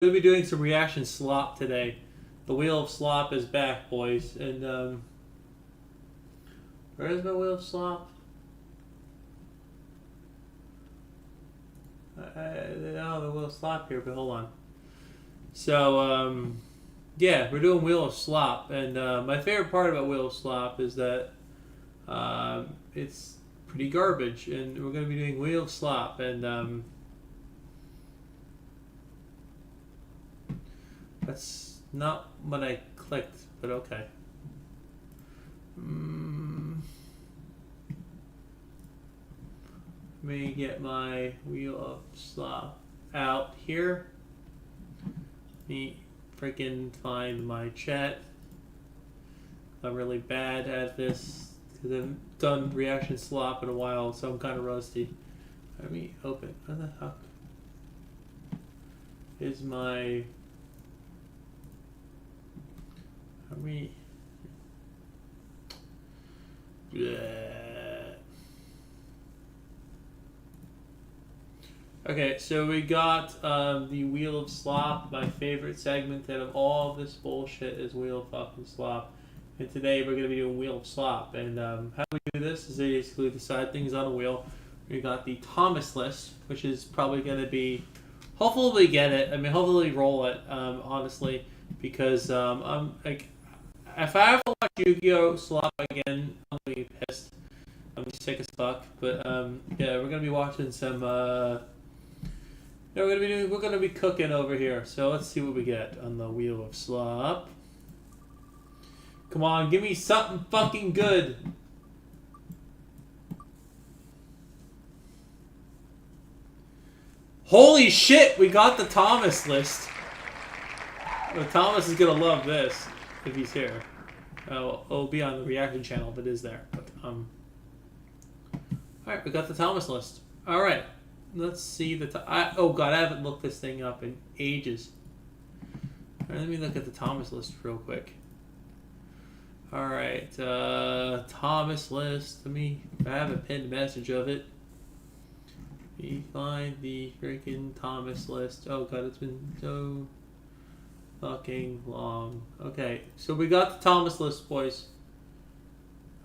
We'll be doing some reaction slop today. The wheel of slop is back, boys. And where is my wheel of slop? Oh, the wheel of slop here, but hold on. So yeah, we're doing wheel of slop, and my favorite part about wheel of slop is that it's pretty garbage, and we're going to be doing wheel of slop, and that's not what I clicked, but okay. Let me get my wheel of slop out here. Let me freaking find my chat. I'm really bad at this because I haven't done reaction slop in a while, so I'm kind of rusty. Let me open. What the heck is my... Okay, so we got the Wheel of Slop. My favorite segment out of all of this bullshit is Wheel of fucking Slop. And today we're going to be doing Wheel of Slop. And how we do this is basically decide things on a wheel. We got the Thomas list, which is probably going to be... Hopefully we get it. I mean, hopefully we roll it, honestly. Because I'm like... If I have to watch Yu-Gi-Oh! Slop again, I'm gonna be pissed. I'm sick as fuck. But yeah, we're gonna be watching some. We're gonna be cooking over here. So let's see what we get on the Wheel of Slop. Come on, give me something fucking good. Holy shit, we got the Thomas list. Well, Thomas is gonna love this. If he's here. It'll be on the reaction channel if it is there. But, alright, we got the Thomas list. Alright, let's see the... oh god, I haven't looked this thing up in ages. Alright, let me look at the Thomas list real quick. Alright, Thomas list. I have a pinned message of it. Let me find the freaking Thomas list. Oh god, it's been so... fucking long. Okay, so we got the Thomas list, boys.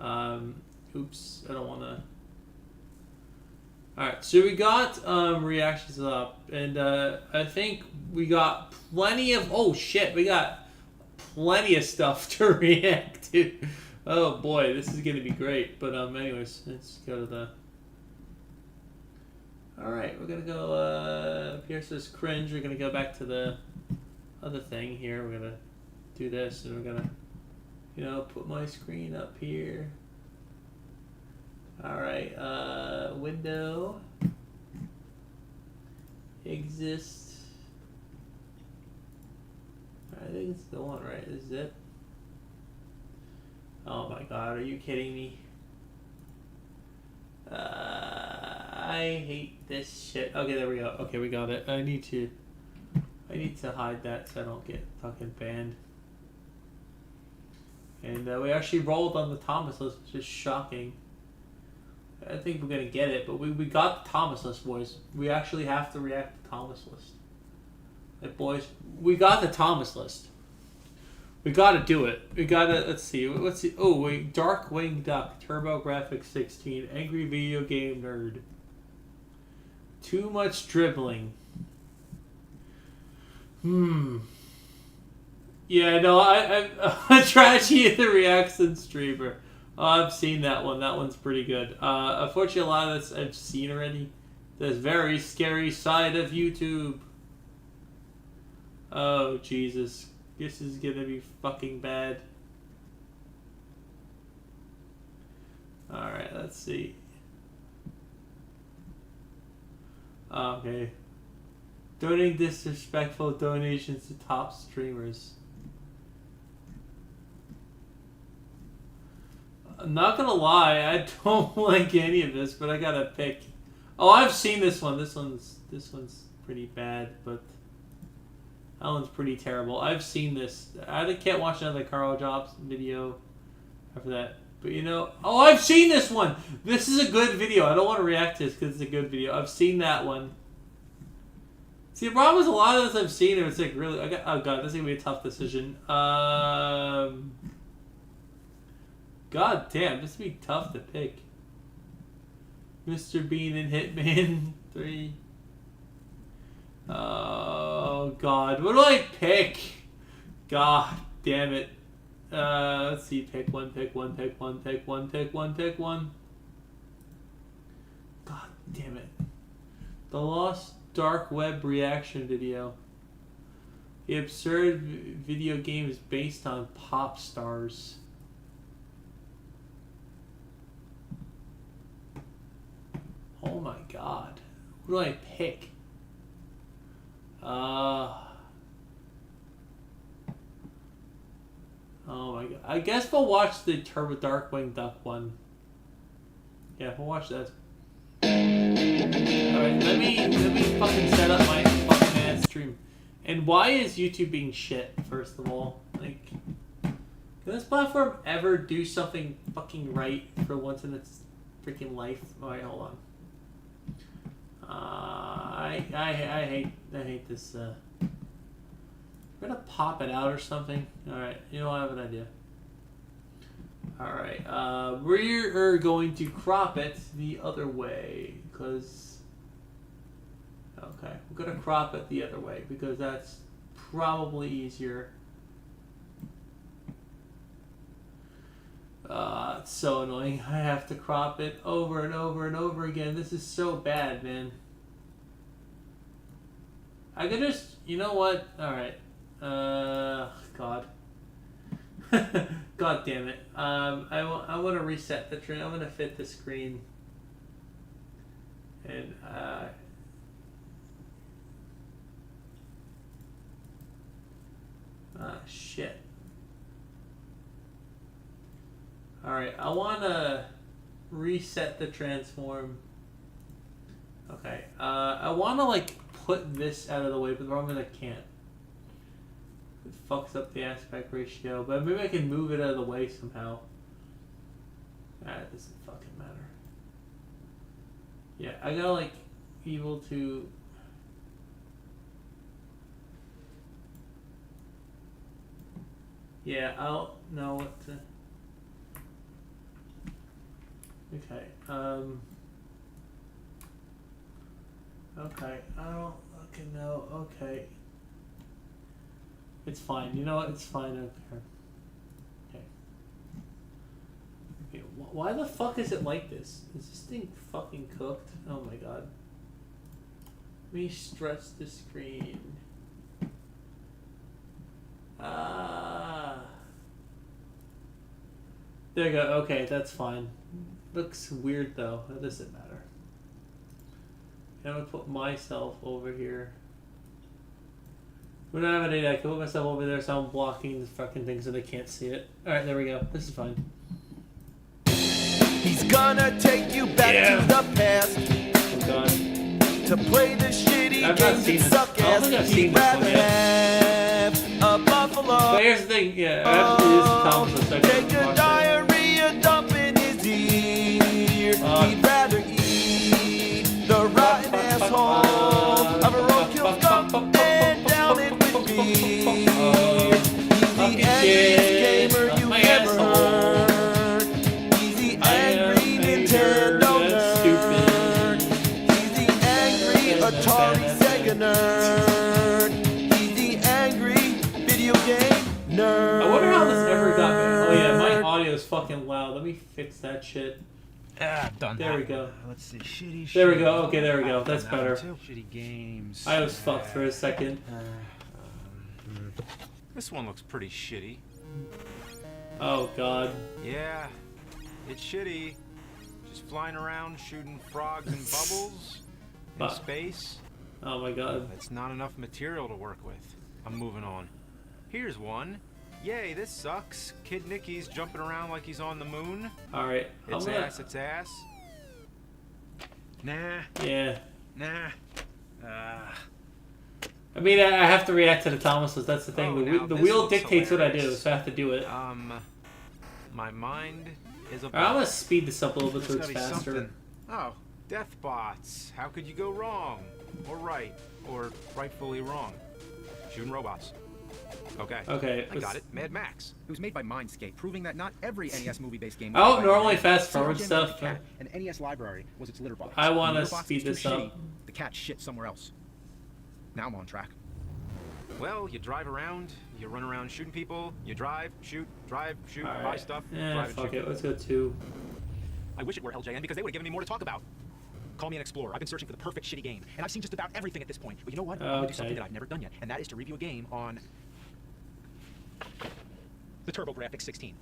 Oops, I don't want to. Alright, so we got reactions up, and I think we got plenty of... Oh shit, we got plenty of stuff to react to. Oh boy, this is gonna be great. But anyways, let's go to the... Alright, we're gonna go here says cringe. We're gonna go back to the other thing here. We're gonna do this, and we're gonna, you know, put my screen up here. All right, window, exist. I think it's the one, right? Is it? Oh my god, are you kidding me? I hate this shit. Okay, there we go. Okay, we got it. I need to hide that so I don't get fucking banned. And we actually rolled on the Thomas list, which is shocking. I think we're gonna get it, but we got the Thomas list, boys. We actually have to react to the Thomas list. Like, boys, we got the Thomas list. We gotta do it. We gotta, let's see. Oh, wait, Dark Wing Duck, Turbo Graphics 16, Angry Video Game Nerd. Too much dribbling. Yeah, no, I'm a tragedy of the reaction streamer. Oh, I've seen that one. That one's pretty good. Unfortunately, a lot of this I've seen already. The very scary side of YouTube. Oh, Jesus. This is gonna be fucking bad. Alright, let's see. Okay. Donating disrespectful donations to top streamers. I'm not gonna lie, I don't like any of this, but I gotta pick. Oh, I've seen this one. This one's pretty bad, but that one's pretty terrible. I've seen this. I can't watch another Carl Jobs video after that. But you know, oh, I've seen this one. This is a good video. I don't want to react to this because it's a good video. I've seen that one. See, the problem is a lot of this I've seen, and it's like really. Oh god, this is gonna be a tough decision. God damn, this would be tough to pick. Mr. Bean and Hitman 3. Oh god, what do I pick? God damn it. Let's see, pick one. God damn it. The Lost Dark Web reaction video. The absurd video games based on pop stars. Oh my god. What do I pick? Oh my god. I guess we'll watch the Turbo Darkwing Duck one. Yeah, we'll watch that. Alright, let me fucking set up my fucking ass stream. And why is YouTube being shit, first of all? Like, can this platform ever do something fucking right for once in its freaking life? Alright, hold on. I hate this. We're gonna pop it out or something. Alright, you know, I have an idea. Alright, we're going to crop it the other way, because... Okay, we're gonna crop it the other way, because that's probably easier. It's so annoying. I have to crop it over and over and over again. This is so bad, man. I could just... You know what? Alright. God. God damn it. I want to reset the train. I'm going to fit the screen. And, shit. Alright, I want to reset the transform. Okay, I want to, like, put this out of the way, but the problem is I can't. It fucks up the aspect ratio, but maybe I can move it out of the way somehow. It doesn't fucking matter. Yeah, I gotta, like, be able to... Yeah, I'll know what to... Okay, okay, I don't fucking know, okay. It's fine, you know what, it's fine, I don't care. Okay, why the fuck is it like this? Is this thing fucking cooked? Oh my god. Let me stretch the screen. There you go, okay, that's fine. Looks weird though, it doesn't matter. I'm gonna put myself over here. We don't have any idea. I can put myself over there so I'm blocking the fucking thing so they can't see it. Alright, there we go. This is fine. He's gonna take you back to the past. Oh god. To play the shitty I've not games seen that this. suck I don't think I've seen this one yet. a buffalo. But here's the thing, yeah, I have to use Thomas a Take a diarrhea dump in his ear. He'd rather eat the rotten asshole of a roadkill skunk and down it with beer. He's the angriest gamer you ever heard. He's the angry Nintendo nerd. He's the angry Atari Sega nerd. He's the angry video game nerd. I wonder how this ever got me. Oh yeah, my audio is fucking loud. Let me fix that shit. Done. There we go. Let's see. Shitty. There we go. Okay, there we go. That's better. Shitty games. I was fucked for a second. This one looks pretty shitty. Oh god. Yeah, it's shitty. Just flying around shooting frogs and bubbles in space. Oh my god. That's not enough material to work with. I'm moving on. Here's one. Yay, this sucks. Kid Nicky's jumping around like he's on the moon. Alright. It's ass, it's ass. Nah. Yeah. Nah. I mean, I have to react to the Thomases. That's the thing. Oh, the this wheel looks dictates what I do, hilarious. so I have to do it. My mind is a... Alright, I'm gonna speed this up a little bit so There's it's gotta be faster. something. Oh, death bots. How could you go wrong? or right, or rightfully wrong. Shooting robots. Okay. Okay. I got it. Mad Max. It was made by Mindscape, proving that not every NES movie-based game. I don't normally fast forward stuff. Cat, and the NES library was its litter box. I want to Litter box speed was this too up. shitty, the cat shit somewhere else. Now I'm on track. Well, you drive around, you run around shooting people, you drive, shoot, buy Alright. stuff, Yeah, drive and fuck shoot. it. Let's go 2. I wish it were LJN because they would have given me more to talk about. Call me an explorer. I've been searching for the perfect shitty game, and I've seen just about everything at this point. But you know what? I'm gonna do something Okay. that I've never done yet, and that is to review a game on the TurboGrafx 16.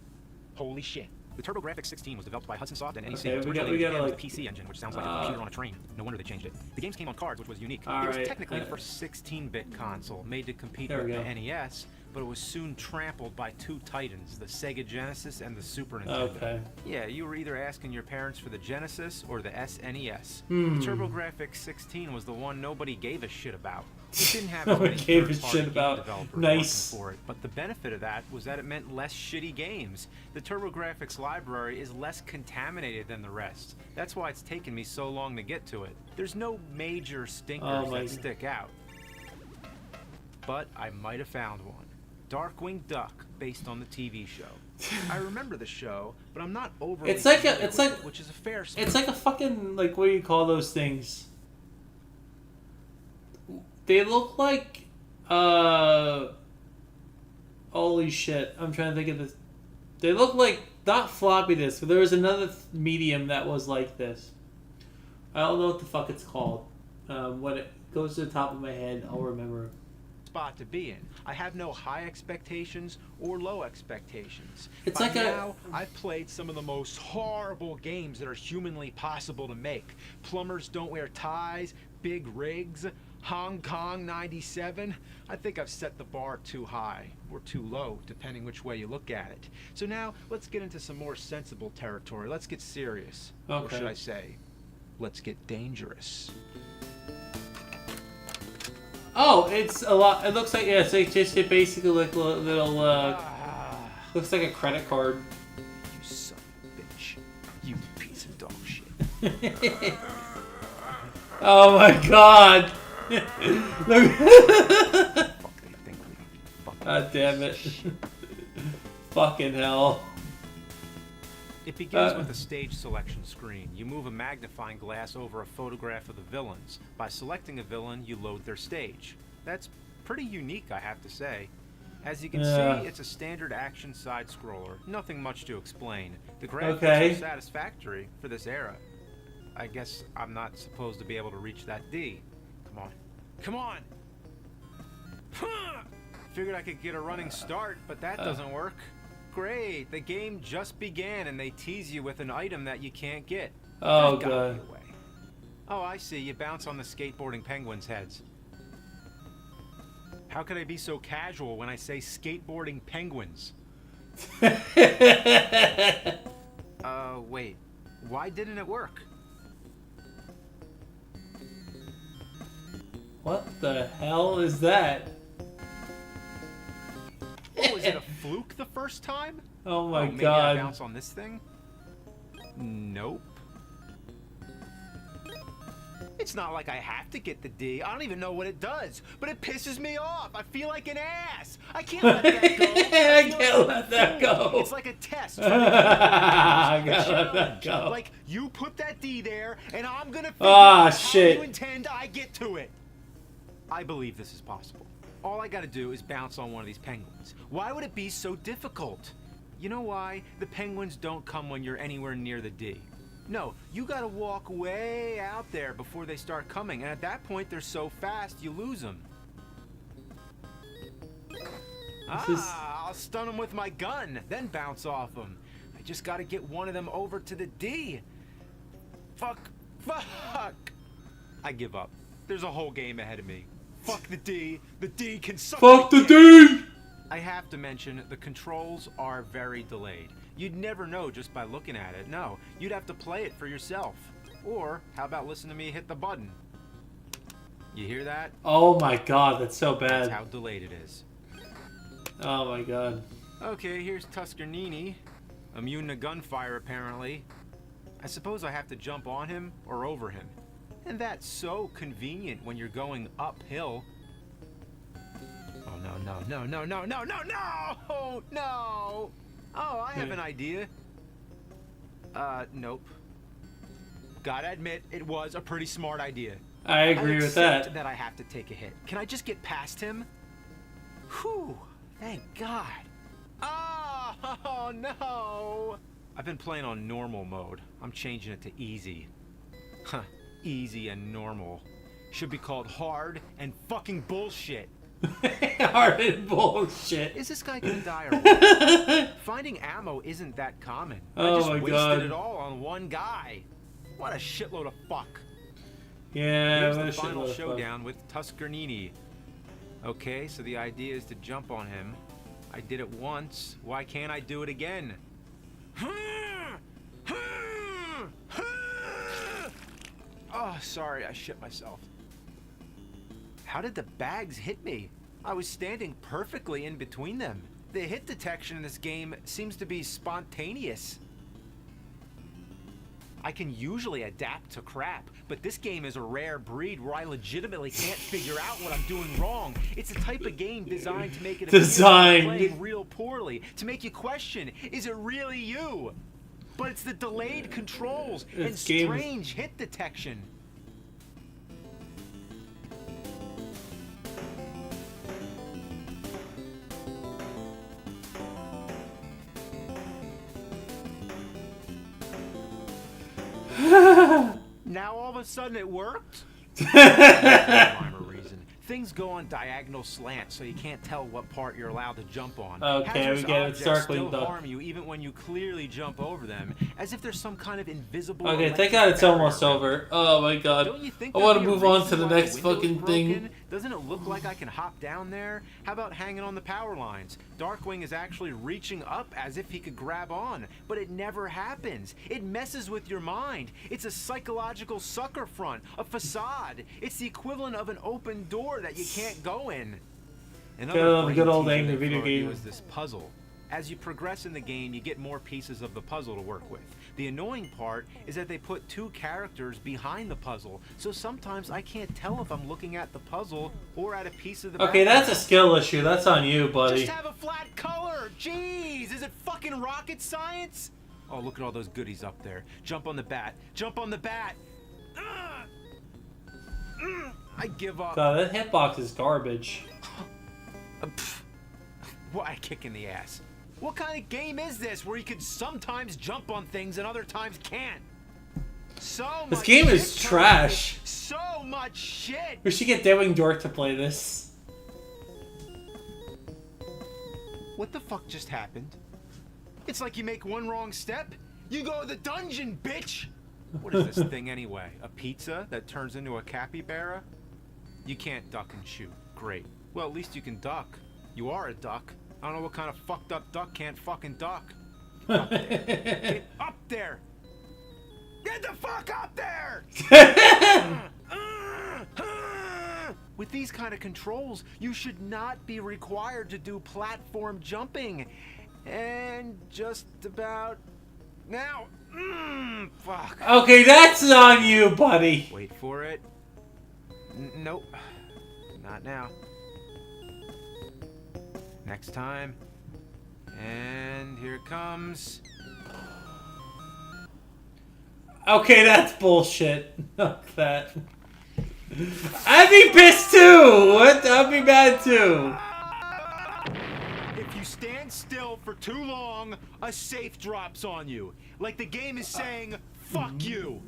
Holy shit. The TurboGrafx 16 was developed by Hudson Soft and NEC. Okay, Its we originally gotta, was like, the PC engine, which sounds like a computer on a train. No wonder they changed it. The games came on cards, which was unique. It Alright. was technically the first 16-bit console made to compete There with we the go. NES, but it was soon trampled by two titans, the Sega Genesis and the Super Nintendo. Okay. Yeah, you were either asking your parents for the Genesis or the SNES. Hmm. The TurboGrafx 16 was the one nobody gave a shit about. It didn't have as Nobody many gave a third-party shit game about. developers Nice. working for it, but the benefit of that was that it meant less shitty games. The TurboGrafx library is less contaminated than the rest. That's why it's taken me so long to get to it. There's no major stinkers Oh my- that stick out. But I might have found one. Darkwing Duck, based on the TV show. I remember the show, but I'm not overly It's like a- familiar it's with like- it, which is a fair It's like a fucking, like, what do you call those things? They look like, holy shit, I'm trying to think of this. They look like, not floppy disk, but there was another medium that was like this. I don't know what the fuck it's called. When it goes to the top of my head, I'll remember. spot to be in. I have no high expectations or low expectations. It's By like a- now, I've played some of the most horrible games that are humanly possible to make. Plumbers Don't Wear Ties, Big Rigs, Hong Kong 97. I think I've set the bar too high, or too low, depending which way you look at it. So now, let's get into some more sensible territory. Let's get serious. Or Okay. should I say, let's get dangerous. Oh, it's a lot. It looks like, yeah, it's like just basically like a little, looks like a credit card. You son of a bitch. You piece of dog shit. Oh my god! Look. Fuck do you think we fucking God damn it. Fucking hell. It begins with a stage selection screen. You move a magnifying glass over a photograph of the villains. By selecting a villain, you load their stage. That's pretty unique, I have to say. As you can Yeah. see, it's a standard action side-scroller. Nothing much to explain. The graphics Okay. are satisfactory for this era. I guess I'm not supposed to be able to reach that D. Come on. Come on! Huh! Figured I could get a running start, but that doesn't work. Great, the game just began and they tease you with an item that you can't get. Oh, There's gotta be God. a way. Oh, I see, you bounce on the skateboarding penguins' heads. How could I be so casual when I say skateboarding penguins? Wait. Why didn't it work? What the hell is that? Oh, was it a fluke the first time? Oh my Maybe I god. bounce on this thing? Nope. It's not like I have to get the D. I don't even know what it does, but it pisses me off. I feel like an ass. I can't let that go. I feel can't like let a that fool. go. It's like a test. I A gotta let that challenge. go. Like, you put that D there, and I'm gonna figure Ah, out shit. how you intend I get to it. I believe this is possible. All I gotta do is bounce on one of these penguins. Why would it be so difficult? You know why? The penguins don't come when you're anywhere near the D. No, you gotta walk way out there before they start coming, and at that point they're so fast you lose them. I'll stun them with my gun, then bounce off them. I just gotta get one of them over to the D. Fuck. I give up. There's a whole game ahead of me. Fuck the D. The D can suck Fuck my the dick. D! I have to mention, the controls are very delayed. You'd never know just by looking at it. No, you'd have to play it for yourself. Or, how about listen to me hit the button? You hear that? Oh my god, that's so That's bad. how delayed it is. Oh my god. Okay, here's Tuscarnini. Immune to gunfire, apparently. I suppose I have to jump on him or over him. And that's so convenient when you're going uphill. Oh, no. Oh, I have an idea. Nope. Gotta admit, it was a pretty smart idea. I agree with that. That I have to take a hit. Can I just get past him? Whew, thank God. Oh, no. I've been playing on normal mode. I'm changing it to easy. Huh, easy and normal. Should be called hard and fucking bullshit. Hard and bullshit. Is this guy gonna die or what? Finding ammo isn't that common. Oh I just my wasted God. it all on one guy. What a shitload of fuck. Yeah, Here's what the a final shitload of showdown with Tuscarnini. Okay, so the idea is to jump on him. I did it once. Why can't I do it again? Oh, sorry, I shit myself. How did the bags hit me? I was standing perfectly in between them. The hit detection in this game seems to be spontaneous. I can usually adapt to crap, but this game is a rare breed where I legitimately can't figure out what I'm doing wrong. It's the type of game designed to make it appear I'm playing real poorly, to make you question, is it really you? But it's the delayed controls and strange hit detection. Now all of a sudden it worked? Rhyme or reason. Things go on diagonal slants, so you can't tell what part you're allowed to jump on. Okay, Hazardous we get it. objects Circling still duck. harm you even when you clearly jump over them, as if there's some kind of invisible. Okay, electric thank God it's barrier almost around over. Oh my God. Don't you think I want to there'd be a move on to reason the why next window's fucking broken? thing. Doesn't it look like I can hop down there? How about hanging on the power lines? Darkwing is actually reaching up as if he could grab on, but it never happens. It messes with your mind. It's a psychological sucker front, a facade. It's the equivalent of an open door that you can't go in. Another Good old brain angry teaser video for you game. is this puzzle. As you progress in the game, you get more pieces of the puzzle to work with. The annoying part is that they put two characters behind the puzzle, so sometimes I can't tell if I'm looking at the puzzle or at a piece of the Okay, background. that's a skill issue. That's on you, buddy. Just have a flat color! Jeez, is it fucking rocket science? Oh, look at all those goodies up there. Jump on the bat. Jump on the bat! I give up. God, that hitbox is garbage. What a kick in the ass. What kind of game is this where you can sometimes jump on things and other times can't? This game is trash. So much shit. We should get Dewing Dork to play this. What the fuck just happened? It's like you make one wrong step, you go to the dungeon, bitch! What is this thing anyway? A pizza that turns into a capybara? You can't duck and shoot. Great. Well, at least you can duck. You are a duck. I don't know what kind of fucked up duck can't fucking duck. Up there. Get up there! Get the fuck up there! With these kind of controls, you should not be required to do platform jumping. And just about now. Fuck. Okay, that's on you, buddy. Wait for it. Nope. Not now. Next time. And here it comes. Okay, that's bullshit. Fuck that. I'd be pissed too. What? I'd be mad too. If you stand still for too long, a safe drops on you. Like the game is saying, fuck you.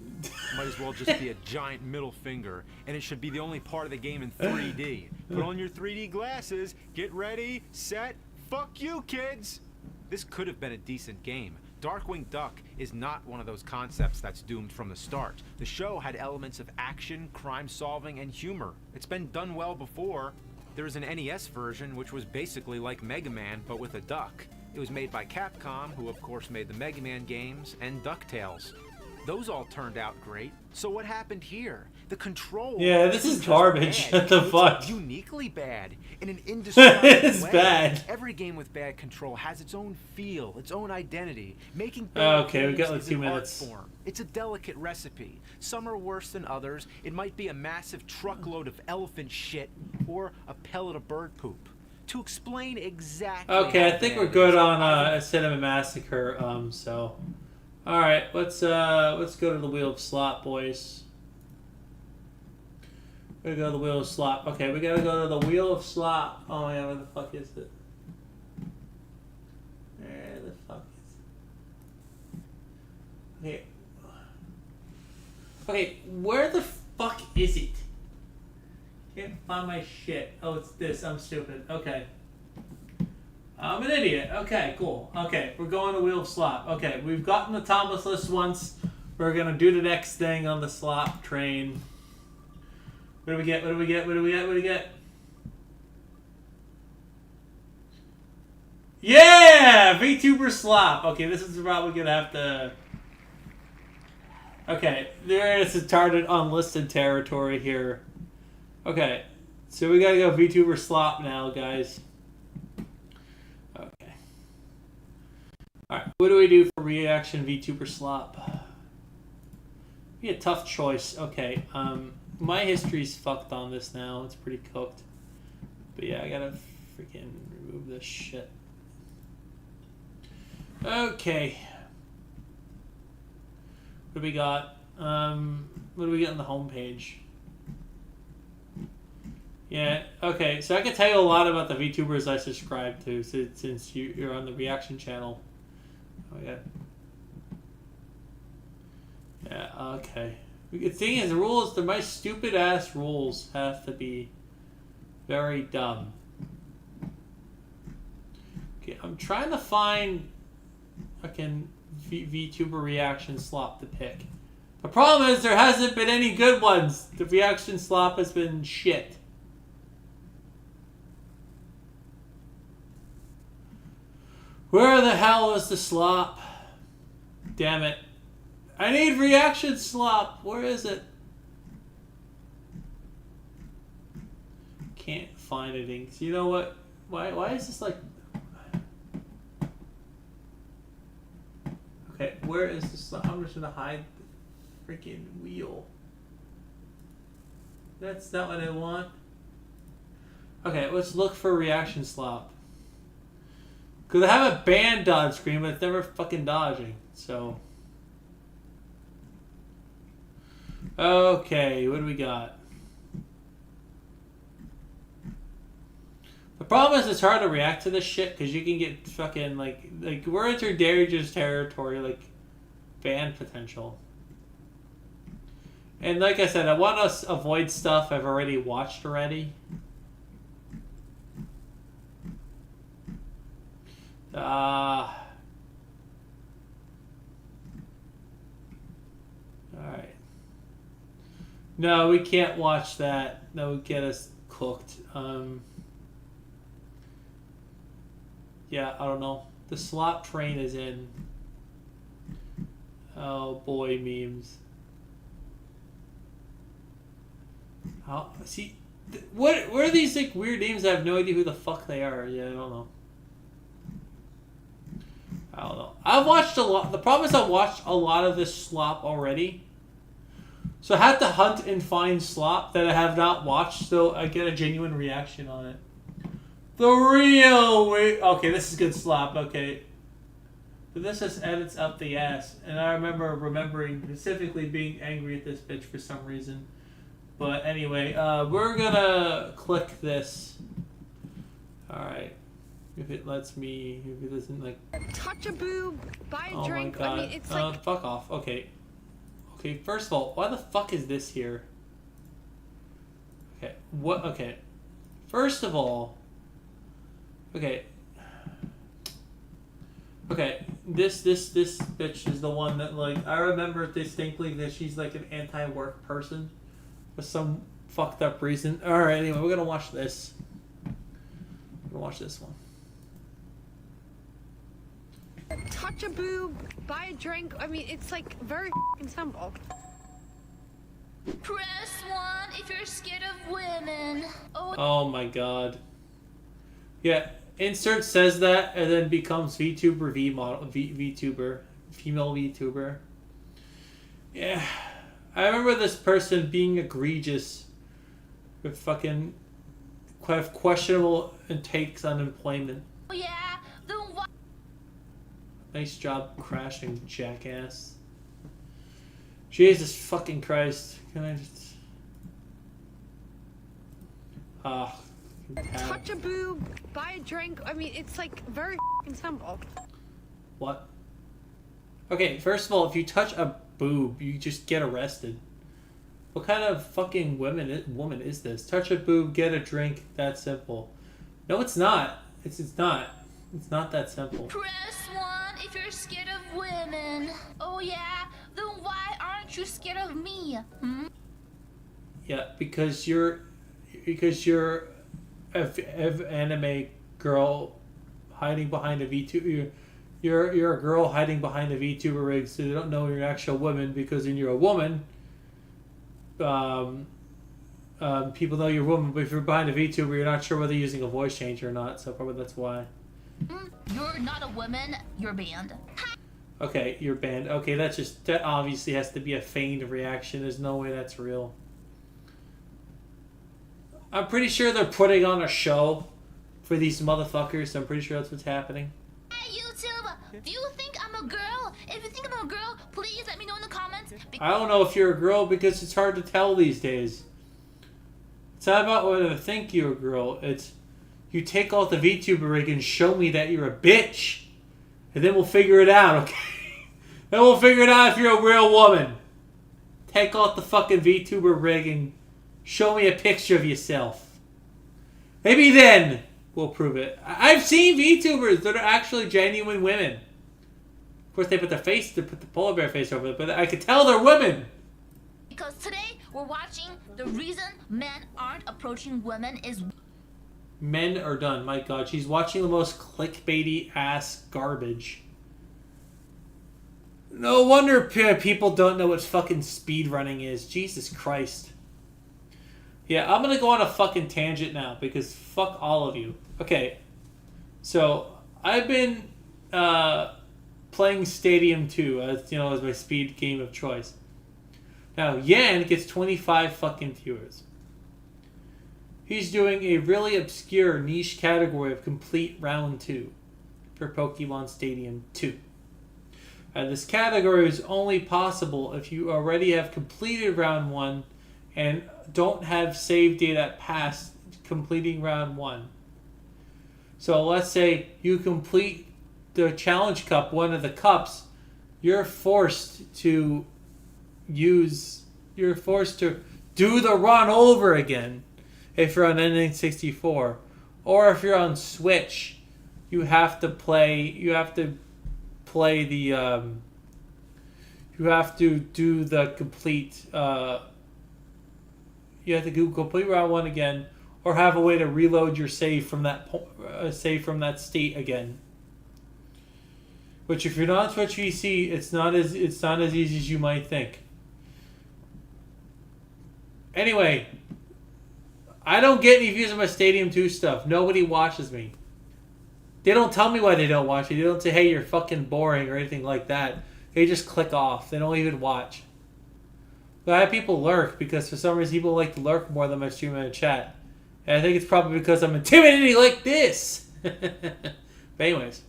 Might as well just be a giant middle finger, and it should be the only part of the game in 3D. Put on your 3D glasses, get ready, set, fuck you, kids! This could have been a decent game. Darkwing Duck is not one of those concepts that's doomed from the start. The show had elements of action, crime solving, and humor. It's been done well before. There was an NES version which was basically like Mega Man, but with a duck. It was made by Capcom, who of course made the Mega Man games, and DuckTales. Those all turned out great. So what happened here? The The control. Yeah, this is isn't just garbage. bad, What the it's fuck? uniquely bad in an indescribable It's way. bad. Every game with bad control has its own feel, its own identity. Making Okay, we games got like is 2 an minutes. art form. It's a delicate recipe. Some are worse than others. It might be a massive truckload of elephant shit or a pellet of bird poop. To explain exactly. Okay, how I think bad we're it good is, on I a Cinema Massacre. So, all right, let's go to the Wheel of Slop, boys. We go to the Wheel of Slop. Okay, we gotta go to the Wheel of Slop. Oh my god, where the fuck is it? Where the fuck is it? Okay. Okay, where the fuck is it? Can't find my shit. Oh, it's this. I'm stupid. Okay. I'm an idiot. Okay, cool. Okay, we're going to Wheel of Slop. Okay, we've gotten the Thomas list once. We're gonna do the next thing on the slop train. What do we get? What do we get? What do we get? What do we get? Yeah! VTuber slop. Okay, this is probably gonna have to... Okay, there is a target unlisted territory here. Okay, so we gotta go VTuber slop now, guys. Okay. Alright, what do we do for reaction VTuber slop? Be a tough choice. Okay, my history's fucked on this now. It's pretty cooked. But yeah, I gotta freaking remove this shit. Okay. What do we got? What do we get on the homepage? Yeah, okay, so I can tell you a lot about the VTubers I subscribe to since you're on the reaction channel. Oh, yeah. Yeah, okay. The thing is, the rules, my stupid ass rules have to be very dumb. Okay, I'm trying to find fucking VTuber reaction slop to pick. The problem is there hasn't been any good ones. The reaction slop has been shit. Where the hell is the slop? Damn it. I need reaction slop. Where is it? Can't find anything. So you know what? Why is this like... Okay, where is the slop? I'm just gonna hide the freaking wheel. That's not what I want. Okay, let's look for reaction slop. Because I have a band dodge screen, but it's never fucking dodging. So... Okay, what do we got? The problem is it's hard to react to this shit because you can get fucking like we're into dangerous territory, like ban potential. And like I said, I want to avoid stuff I've already watched already. Alright. No, we can't watch that. That would get us cooked. Yeah, I don't know. The slop train is in. Oh boy, memes. How, see, what are these like weird names? I have no idea who the fuck they are. Yeah, I don't know. I don't know. I've watched a lot. The problem is I've watched a lot of this slop already. So I had to hunt and find slop that I have not watched so I get a genuine reaction on it. The real way. Okay, this is good slop. Okay. But this just edits up the ass. And I remember remembering specifically being angry at this bitch for some reason. But anyway, we're gonna click this. Alright. If it lets me, if it doesn't like... Touch a boob, buy a Oh drink. my god. I mean, it's like... Fuck off. Okay. Okay, first of all, why the fuck is this here? Okay, what? Okay. First of all... Okay. Okay, this bitch is the one that, like, I remember distinctly that she's, like, an anti-work person for some fucked up reason. Alright, anyway, we're gonna watch this. We're gonna watch this one. Touch a boob, buy a drink. I mean, it's like very f***ing simple. Press 1 if you're scared of women. Oh my god. Yeah, insert says that and then becomes VTuber V model VTuber. Female VTuber. Yeah. I remember this person being egregious with fucking questionable takes on employment. Oh yeah, then why? Nice job crashing, jackass. Jesus fucking Christ. Can I just... Touch a boob, buy a drink. I mean, it's like very simple. What? Okay, first of all, if you touch a boob, you just get arrested. What kind of fucking woman is this? Touch a boob, get a drink. That simple. No, it's not. It's not. It's not that simple. Press 1 if you're scared of women. Oh yeah, then why aren't you scared of me? Yeah, because you're a anime girl hiding behind a VTuber. You're a girl hiding behind a VTuber rig, so they don't know you're an actual woman. Because when you're a woman, people know you're a woman. But if you're behind a VTuber, you're not sure whether you're using a voice changer or not. So probably that's why. You're not a woman. You're banned. Okay, you're banned. Okay, that obviously has to be a feigned reaction. There's no way that's real. I'm pretty sure they're putting on a show for these motherfuckers. I'm pretty sure that's what's happening. Hey YouTube, do you think I'm a girl? If you think I'm a girl, please let me know in the comments. I don't know if you're a girl because it's hard to tell these days. It's not about whether to think you're a girl. It's you take off the VTuber rig and show me that you're a bitch. And then we'll figure it out, okay? Then we'll figure it out if you're a real woman. Take off the fucking VTuber rig and show me a picture of yourself. Maybe then we'll prove it. I've seen VTubers that are actually genuine women. Of course, they put the polar bear face over it, but I could tell they're women. Because today we're watching the reason men aren't approaching women is... Men are done. My god, she's watching the most clickbaity ass garbage. No wonder people don't know what fucking speedrunning is. Jesus Christ. Yeah, I'm gonna go on a fucking tangent now because fuck all of you. Okay, so I've been playing Stadium 2 as as my speed game of choice. Now Yan gets 25 fucking viewers. He's doing a really obscure niche category of complete round 2 for Pokemon Stadium 2. And this category is only possible if you already have completed round 1 and don't have save data past completing round 1. So let's say you complete the Challenge Cup, one of the cups, you're forced to do the run over again if you're on N64. Or if you're on Switch, you have to do the complete you have to do complete round 1 again, or have a way to reload your save from that state again. Which, if you're not on Twitch VC, it's not as easy as you might think. Anyway, I don't get any views on my Stadium 2 stuff. Nobody watches me. They don't tell me why they don't watch me. They don't say, "Hey, you're fucking boring" or anything like that. They just click off. They don't even watch. But I have people lurk because for some reason people like to lurk more than my stream in chat. And I think it's probably because I'm intimidating like this. But anyways.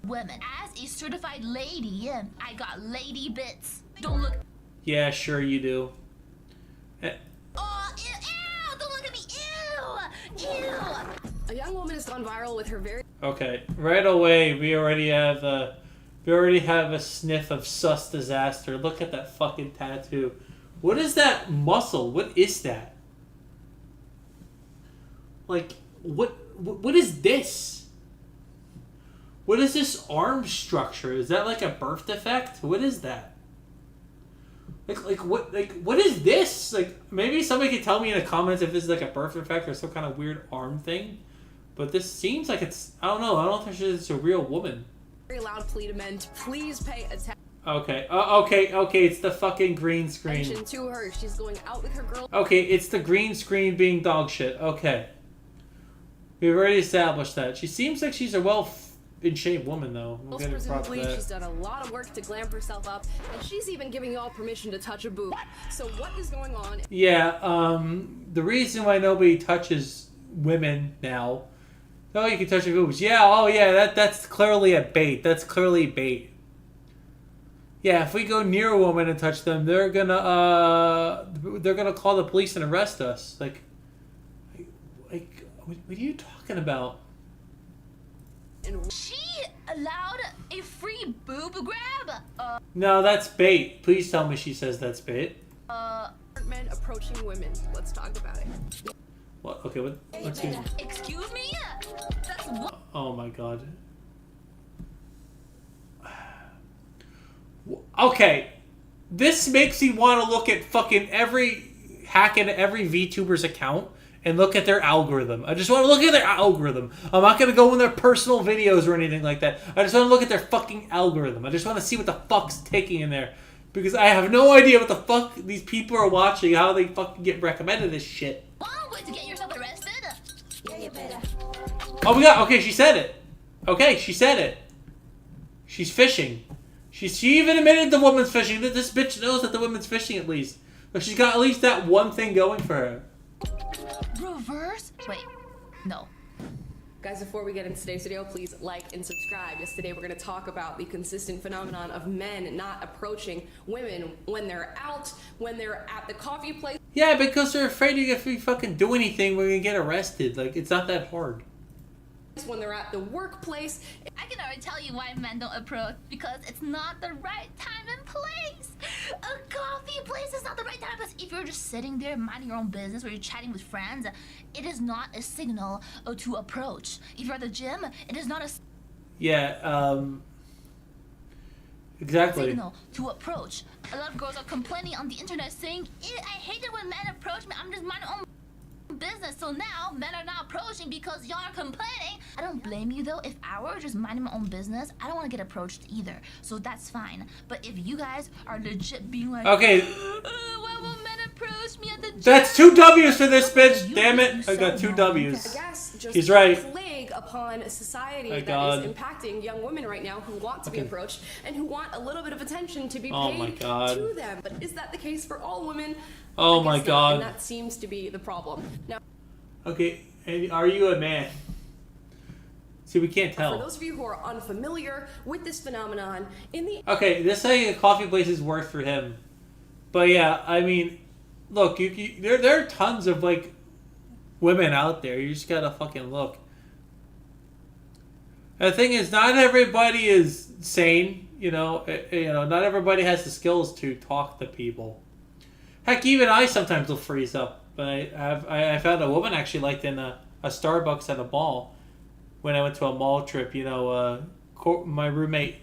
Women. As a certified lady, I got lady bits. Don't look... Yeah, sure you do. Oh, ew, don't look at me, ew. A young woman has gone viral with her very... Okay, right away we already have a sniff of sus disaster. Look at that fucking tattoo. What is that muscle? What is that? Like, what is this? What is this arm structure? Is that like a birth defect? What is that? What is this? Like, maybe somebody could tell me in the comments if this is like a birth defect or some kind of weird arm thing. But this seems like it's, I don't know if it's a real woman. very loud plea to men to please pay attention. Okay. Okay. It's the fucking green screen. attention to her. She's going out with her girl. Okay, it's the green screen being dog shit. Okay. We've already established that. She seems like she's a in shape woman, though. We'll get her props for Presumably, that. she's done a lot of work to glam herself up, and she's even giving y'all permission to touch a boob. So what is going on? Yeah, the reason why nobody touches women now. Oh, you can touch your boobs. Yeah, oh yeah, that's clearly a bait. That's clearly bait. Yeah, if we go near a woman and touch them, they're gonna call the police and arrest us. Like what are you talking about? She allowed a free boob grab? No, that's bait. Please tell me she says that's bait. Men approaching women. Let's talk about it. What? Okay, what? Let's see. Excuse me? That's what? Oh my god. Okay, this makes me want to look at fucking hack into every VTuber's account and look at their algorithm. I just want to look at their algorithm. I'm not going to go in their personal videos or anything like that. I just want to look at their fucking algorithm. I just want to see what the fuck's taking in there. Because I have no idea what the fuck these people are watching, how they fucking get recommended this shit. One way to get yourself arrested? Yeah, you better. Oh my god, okay, she said it. Okay, she said it. She's fishing. She even admitted the woman's fishing. This bitch knows that the woman's fishing at least. But she's got at least that one thing going for her. Reverse? Wait, no. Guys, before we get into today's video, please like and subscribe. Yes, today we're going to talk about the consistent phenomenon of men not approaching women when they're out, when they're at the coffee place. Yeah, because they're afraid if we fucking do anything, we're going to get arrested. Like, it's not that hard. When they're at the workplace. I can already tell you why men don't approach, because it's not the right time and place. A coffee place is not the right time, but if you're just sitting there minding your own business or you're chatting with friends, it is not a signal to approach. If you're at the gym, it is not a Yeah, exactly. signal to approach. A lot of girls are complaining on the internet saying, "Ew, I hate it when men approach me. I'm just minding my own business." So now men are not approaching because y'all are complaining. I don't blame you though. If I were just minding my own business, I don't want to get approached either. So that's fine. But if you guys are legit being like, Okay. Why won't men approach me at the gym? That's 2 W's for this bitch. Damn it. I got 2 I W's. guess just He's right. a plague upon a society My that God. is impacting young women right now who want to be approached and who want a little bit of attention to be Oh paid my God. to them. But is that the case for all women? Oh I my guess not, God. and that seems to be the problem. Now, Okay, and are you a man? See, we can't for tell. those of you who are unfamiliar with this phenomenon, in the Okay, this how a coffee place is worth for him. But yeah, I mean, look, there are tons of like women out there. You just gotta fucking look. And the thing is, not everybody is sane. Not everybody has the skills to talk to people. Heck, even I sometimes will freeze up. But I found a woman actually liked in a Starbucks at a mall when I went to a mall trip. My roommate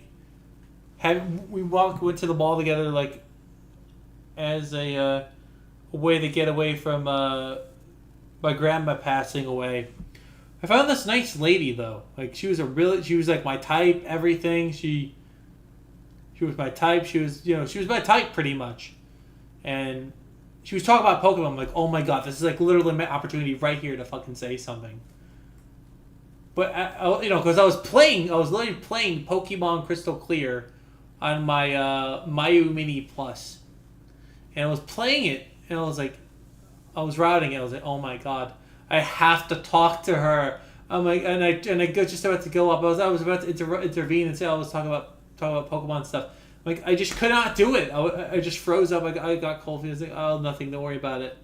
went to the mall together like as a way to get away from my grandma passing away. I found this nice lady though. Like she was like my type. Everything she was my type. She was my type pretty much, and she was talking about Pokemon. I'm like, oh my god, this is like literally my opportunity right here to fucking say something. But because I was literally playing Pokemon Crystal Clear on my Mayu Mini Plus, and I was playing it, and I was routing it. I was like, oh my god, I have to talk to her. I'm like, and I just about to go up. I was about to intervene and say I was talking about Pokemon stuff. Like, I just could not do it. I just froze up. I got cold feet. I was like, oh, nothing. Don't worry about it.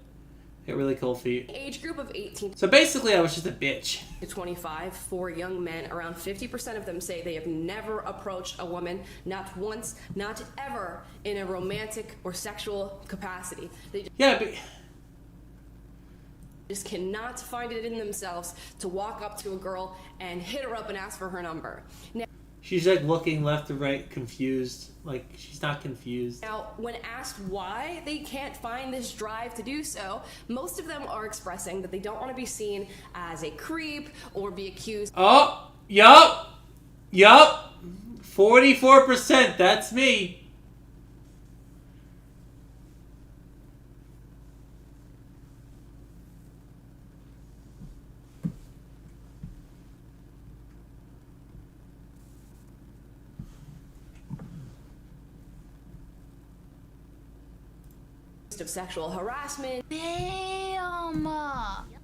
Get really cold feet. age group of 18 So basically, I was just a bitch. to 25, for young men, around 50% of them say they have never approached a woman, not once, not ever, in a romantic or sexual capacity. They Yeah, but just cannot find it in themselves to walk up to a girl and hit her up and ask for her number. she's like looking left to right, confused. Like, she's not confused. Now, when asked why they can't find this drive to do so, most of them are expressing that they don't want to be seen as a creep or be accused Oh, yup. 44%. That's me. of sexual harassment. Damn.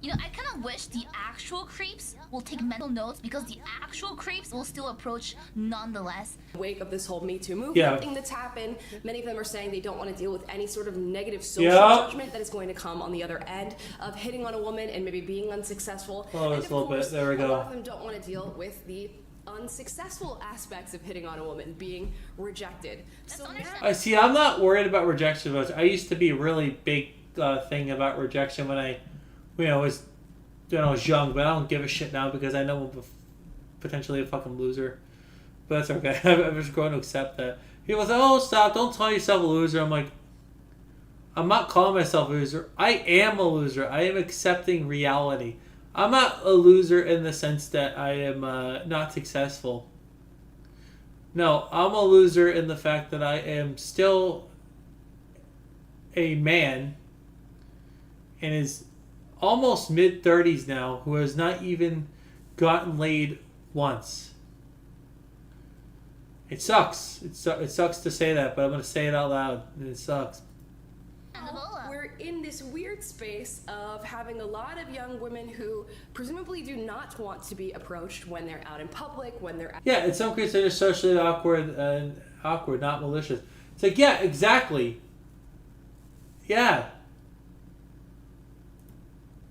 You know, I kind of wish the actual creeps will take mental notes because the actual creeps will still approach nonetheless. Wake of this whole Me Too movement Yeah. thing that's happened. Many of them are saying they don't want to deal with any sort of negative social Yeah. judgment that is going to come on the other end of hitting on a woman and maybe being unsuccessful. Oh, and just of a little bit. course, There we a go. lot of them don't want to deal with the unsuccessful aspects of hitting on a woman, being rejected. So now, I see. I'm not worried about rejection much. I used to be a really big thing about rejection when I was young, but I don't give a shit now because I know I'm potentially a fucking loser. But that's okay. I'm just going to accept that. People say, "Oh, stop! Don't call yourself a loser." I'm like, I'm not calling myself a loser. I am a loser. I am accepting reality. I'm not a loser in the sense that I am not successful. No, I'm a loser in the fact that I am still a man and is almost mid-30s now who has not even gotten laid once. It sucks. It sucks to say that, but I'm going to say it out loud. And it sucks. we're in this weird space of having a lot of young women who presumably do not want to be approached when they're out in public, when they're Yeah, in some cases they're just socially awkward, not malicious. It's like, yeah, exactly. Yeah.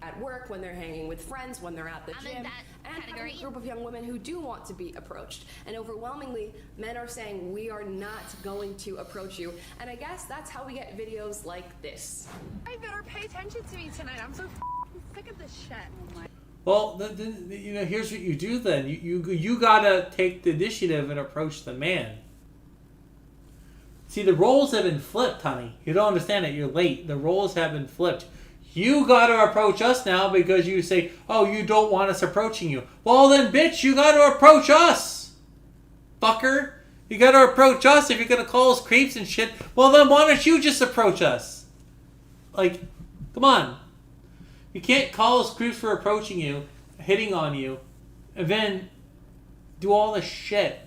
at work, when they're hanging with friends, when they're at the I'm in gym, that and having category. a group of young women who do want to be approached. And overwhelmingly, men are saying, we are not going to approach you. And I guess that's how we get videos like this. I better pay attention to me tonight. I'm so sick of this shit. Well, here's what you do then. You gotta take the initiative and approach the man. See, the roles have been flipped, honey. You don't understand it. You're late. The roles have been flipped. You gotta approach us now because you say, oh, you don't want us approaching you. Well then, bitch, you gotta approach us. Fucker. You gotta approach us if you're gonna call us creeps and shit. Well then, why don't you just approach us? Like, come on. You can't call us creeps for approaching you, hitting on you, and then do all this shit.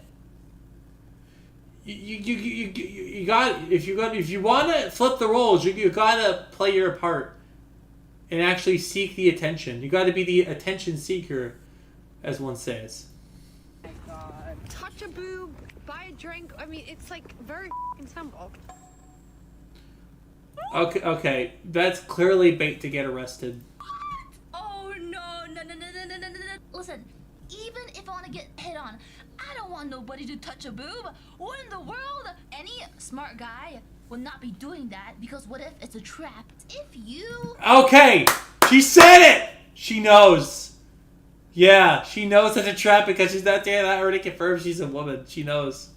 You got, if you want to flip the roles, you gotta play your part and actually seek the attention. You gotta be the attention seeker, as one says. Oh my God. Touch a boob, buy a drink. I mean, it's like very simple. Okay, that's clearly bait to get arrested. Oh no. Listen, even if I want to get hit on, I don't want nobody to touch a boob. What in the world? Any smart guy would not be doing that because what if it's a trap? If you Okay, she said it! She knows. Yeah, she knows it's a trap because she's not there. That already confirms she's a woman. She knows.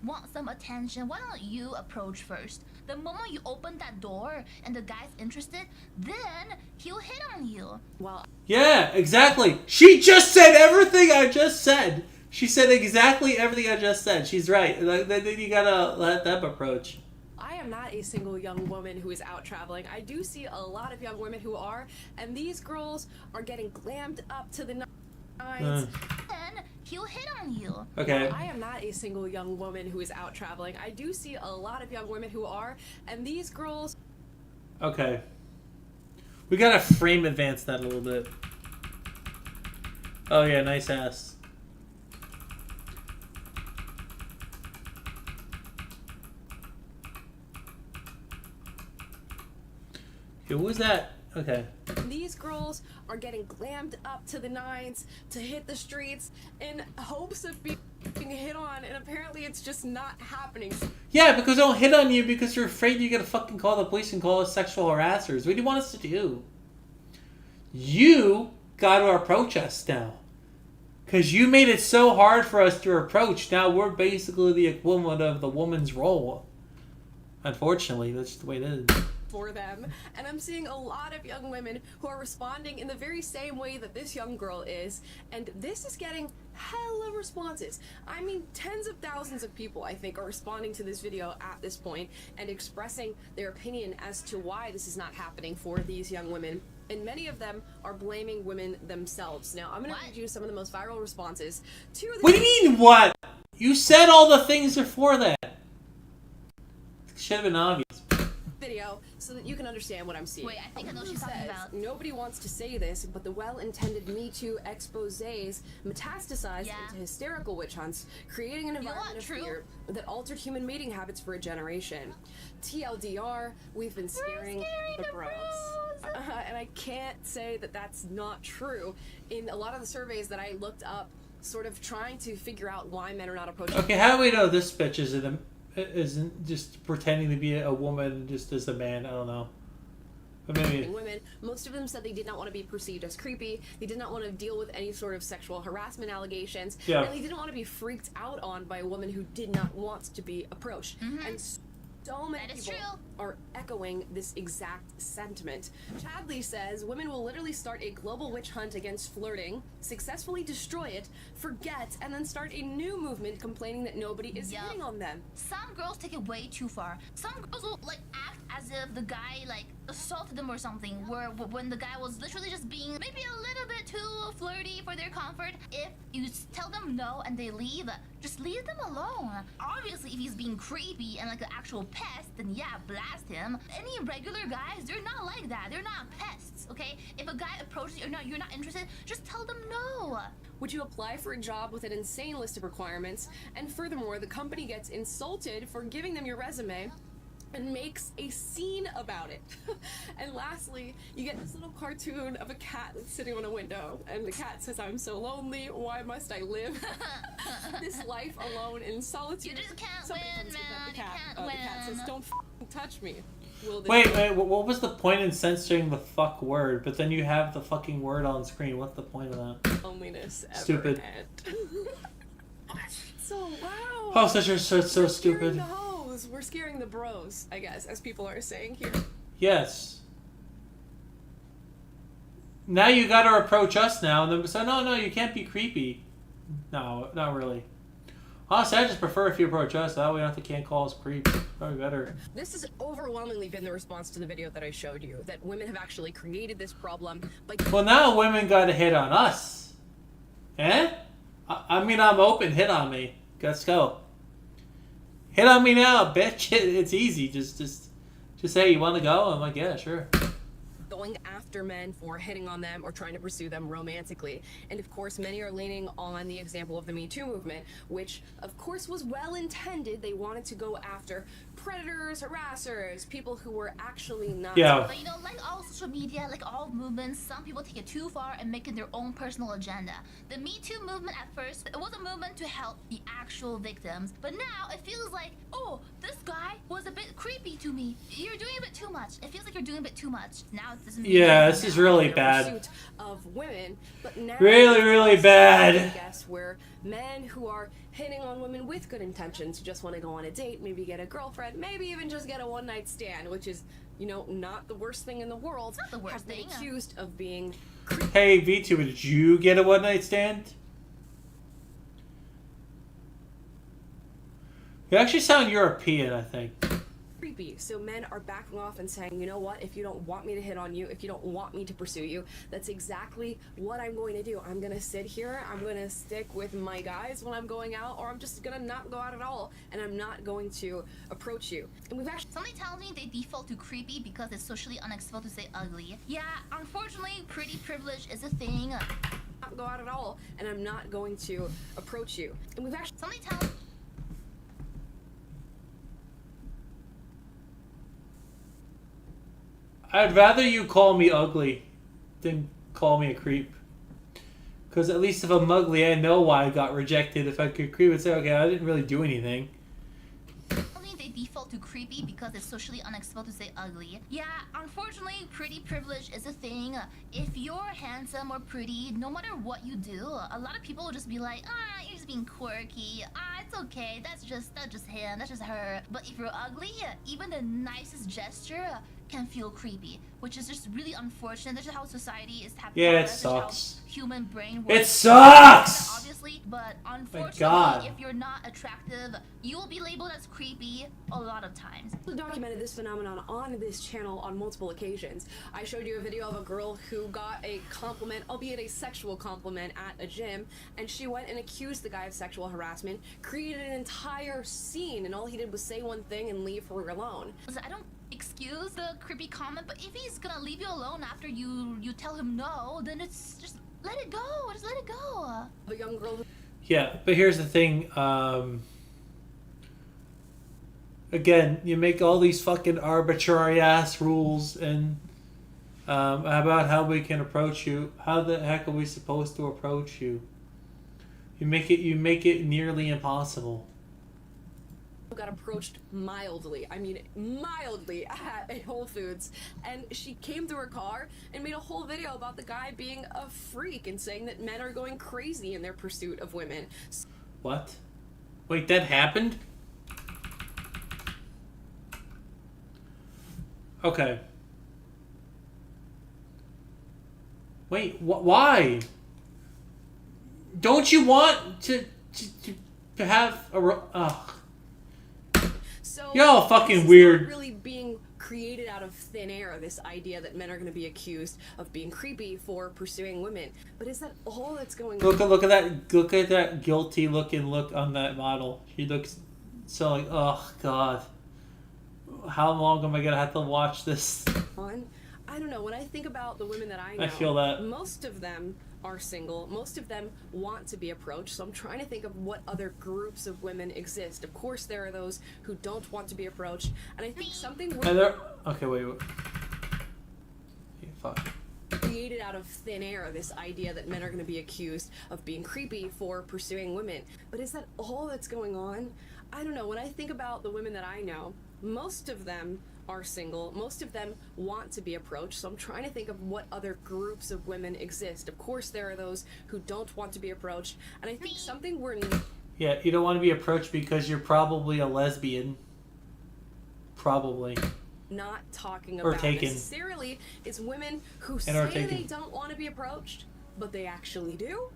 want some attention, why don't you approach first? The moment you open that door and the guy's interested, then he'll hit on you. Well, Yeah, exactly. She just said everything I just said. She said exactly everything I just said. She's right. Then you gotta let them approach. I am not a single young woman who is out traveling. I do see a lot of young women who are, and these girls are getting glammed up to the nines. Then he'll hit on you. Okay. I am not a single young woman who is out traveling. I do see a lot of young women who are, and these girls... Okay. We gotta frame advance that a little bit. Oh yeah, nice ass. Okay, what was that? Okay. These girls are getting glammed up to the nines to hit the streets in hopes of being hit on, and apparently it's just not happening. Yeah, because they don't hit on you because you're afraid you're gonna fucking call the police and call us sexual harassers. What do you want us to do? You gotta approach us now. Because you made it so hard for us to approach. Now we're basically the equivalent of the woman's role. Unfortunately, that's the way it is. For them, and I'm seeing a lot of young women who are responding in the very same way that this young girl is, and this is getting hella responses. I mean, tens of thousands of people, I think, are responding to this video at this point and expressing their opinion as to why this is not happening for these young women, and many of them are blaming women themselves. Now, I'm going to read you some of the most viral responses to this. What do you mean, what? You said all the things before that. Should have been obvious. video so that you can understand what I'm seeing. Wait, I think I know what she's talking Says, about. nobody wants to say this, but the well-intended Me Too exposés metastasized Yeah. into hysterical witch hunts, creating an know what? environment of True. fear that altered human mating habits for a generation. TLDR, we've been scaring the bros. And I can't say that that's not true. In a lot of the surveys that I looked up, sort of trying to figure out why men are not approaching. Okay, how do we know this bitch isn't just pretending to be a woman just as a man? I don't know. But maybe. Women, most of them said they did not want to be perceived as creepy. They did not want to deal with any sort of sexual harassment allegations. Yeah. And they didn't want to be freaked out on by a woman who did not want to be approached. And so many That is people true. are echoing this exact sentiment. Chadley says women will literally start a global witch hunt against flirting, successfully destroy it, forget, and then start a new movement complaining that nobody is Yup. hitting on them. Some girls take it way too far. Some girls will like act as if the guy like assaulted them or something, where when the guy was literally just being maybe a little bit too flirty for their comfort. If you tell them no and they leave, just leave them alone. Obviously, if he's being creepy and like an actual pest, then yeah, blast him. Any regular guys, they're not like that. They're not pests, okay? If a guy approaches you or you're not interested, just tell them no. Would you apply for a job with an insane list of requirements? And furthermore, the company gets insulted for giving them your resume and makes a scene about it. And lastly, you get this little cartoon of a cat that's sitting on a window, and the cat says, "I'm so lonely, why must I live this life alone in solitude?" You just can't Somebody win, comes with man. the You cat. can't The cat says, win. "Don't touch me." Will this Wait, what was the point in censoring the fuck word? But then you have the fucking word on screen. What's the point of that? loneliness ever Stupid. end? So wow. Oh, so We're scaring stupid. the hoes. We're scaring the bros, I guess, as people are saying here. Yes. Now you gotta approach us now, and then so no, you can't be creepy. No, not really. Honestly, I just prefer if you approach us. That way, you can't call us creeps. Probably better. This has overwhelmingly been the response to the video that I showed you, that women have actually created this problem by Well, now women gotta hit on us. Eh? I mean, I'm open. Hit on me. Let's go. Hit on me now, bitch. It's easy. Just say you want to go. I'm like, yeah, sure. going after men for hitting on them or trying to pursue them romantically. And of course, many are leaning on the example of the Me Too movement, which of course was well intended. They wanted to go after predators, harassers, people who were actually not. Yeah. But you know, like all social media, like all movements, some people take it too far and make it their own personal agenda. The Me Too movement at first, it was a movement to help the actual victims, but now it feels like, oh, this guy was a bit creepy to me. You're doing a bit too much. It feels like you're doing a bit too much. Now it doesn't. Yeah, this is really their bad. pursuit of women, but now Really bad. I guess where men who are hitting on women with good intentions, who just want to go on a date, maybe get a girlfriend, maybe even just get a one-night stand, which is, you know, not the worst thing in the world. It's not the worst have been thing. accused of being Hey, V2, did you get a one-night stand? You actually sound European, I think. creepy. So men are backing off and saying, you know what, if you don't want me to hit on you, if you don't want me to pursue you, that's exactly what I'm going to do. I'm going to sit here, I'm going to stick with my guys when I'm going out, or I'm just going to not go out at all, and I'm not going to approach you. And we've actually Somebody tells me they default to creepy because it's socially unacceptable to say ugly. Yeah, unfortunately, pretty privilege is a thing. not go out at all, and I'm not going to approach you. And we've actually Somebody tells I'd rather you call me ugly than call me a creep. Because at least if I'm ugly, I know why I got rejected. If I could creep, I'd say, okay, I didn't really do anything. me they default to creepy because it's socially unacceptable to say ugly. Yeah, unfortunately, pretty privilege is a thing. If you're handsome or pretty, no matter what you do, a lot of people will just be like, ah, you're just being quirky. Ah, it's okay. That's just him. That's just her. But if you're ugly, even the nicest gesture can feel creepy, which is just really unfortunate. That's just how society is happening. Yeah, it That's just how sucks. human brain It works. sucks! Obviously, but God. unfortunately, if you're not attractive, you will be labeled as creepy a lot of times. documented this phenomenon on this channel on multiple occasions. I showed you a video of a girl who got a compliment, albeit a sexual compliment, at a gym, and she went and accused the guy of sexual harassment, created an entire scene, and all he did was say one thing and leave her alone. I don't excuse the creepy comment, but if he's gonna leave you alone after you tell him no, then it's just let it go. Just let it go. The young girl who Yeah, but here's the thing. Again, you make all these fucking arbitrary ass rules and about how we can approach you. How the heck are we supposed to approach you? You make it nearly impossible. got approached mildly, I mean mildly, at a Whole Foods, and she came to her car and made a whole video about the guy being a freak and saying that men are going crazy in their pursuit of women. What? Wait, that happened? Okay. Wait, why? Don't you want to have a... Ugh. So You're all fucking this is weird. not really being created out of thin air, this idea that men are going to be accused of being creepy for pursuing women. But is that all that's going on? Look at that guilty looking look on that model. She looks so like, oh god. How long am I gonna have to watch this? I don't know. When I think about the women that I know, I feel that. most of them are single. Most of them want to be approached. So I'm trying to think of what other groups of women exist. Of course, there are those who don't want to be approached, and I think something Okay, wait. Fuck. created out of thin air, this idea that men are going to be accused of being creepy for pursuing women. But is that all that's going on? I don't know. When I think about the women that I know, most of them are single. Most of them want to be approached. So I'm trying to think of what other groups of women exist. Of course, there are those who don't want to be approached, and I think something we're Yeah, you don't want to be approached because you're probably a lesbian. Probably. not talking Or about taken. necessarily is women who And say are taken. they don't want to be approached, but they actually do.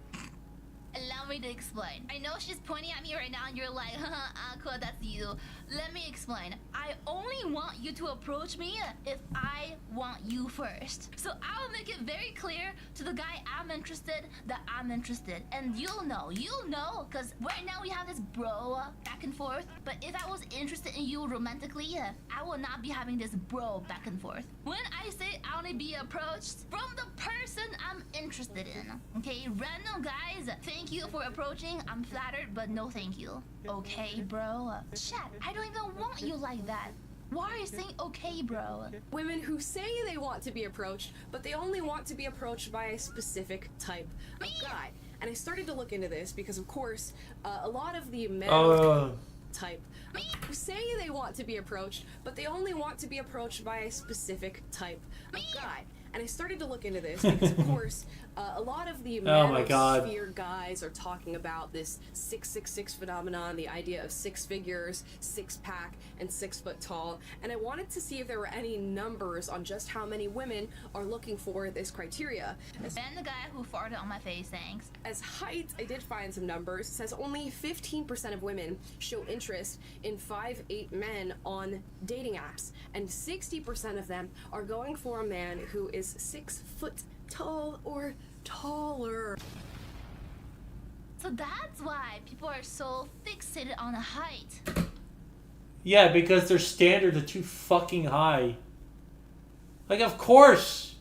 Allow me to explain. I know she's pointing at me right now and you're like, haha, Aqua, that's you. Let me explain. I only want you to approach me if I want you first. So I'll make it very clear to the guy I'm interested that I'm interested. And you'll know, because right now we have this bro back and forth. But if I was interested in you romantically, I will not be having this bro back and forth. When I say I want to be approached from the person I'm interested in, okay? Random guys, thank you for approaching. I'm flattered, but no thank you. Okay, bro? Chat, I don't even want you like that. Why are you saying okay, bro? Women who say they want to be approached, but they only want to be approached by a specific type of guy. And I started to look into this because, of course, a lot of the men type who say they want to be approached, but they only want to be approached by a specific type of guy. And I started to look into this because, of course, a lot of the manosphere guys are talking about this 666 phenomenon, the idea of 6 figures, 6-pack, and 6 foot tall. And I wanted to see if there were any numbers on just how many women are looking for this criteria. And the guy who farted on my face, thanks. As height, I did find some numbers. It says only 15% of women show interest in 5'8" men on dating apps, and 60% of them are going for a man who is 6 foot tall or taller. So that's why people are so fixated on the height. Yeah, because their standards are too fucking high. Like, of course,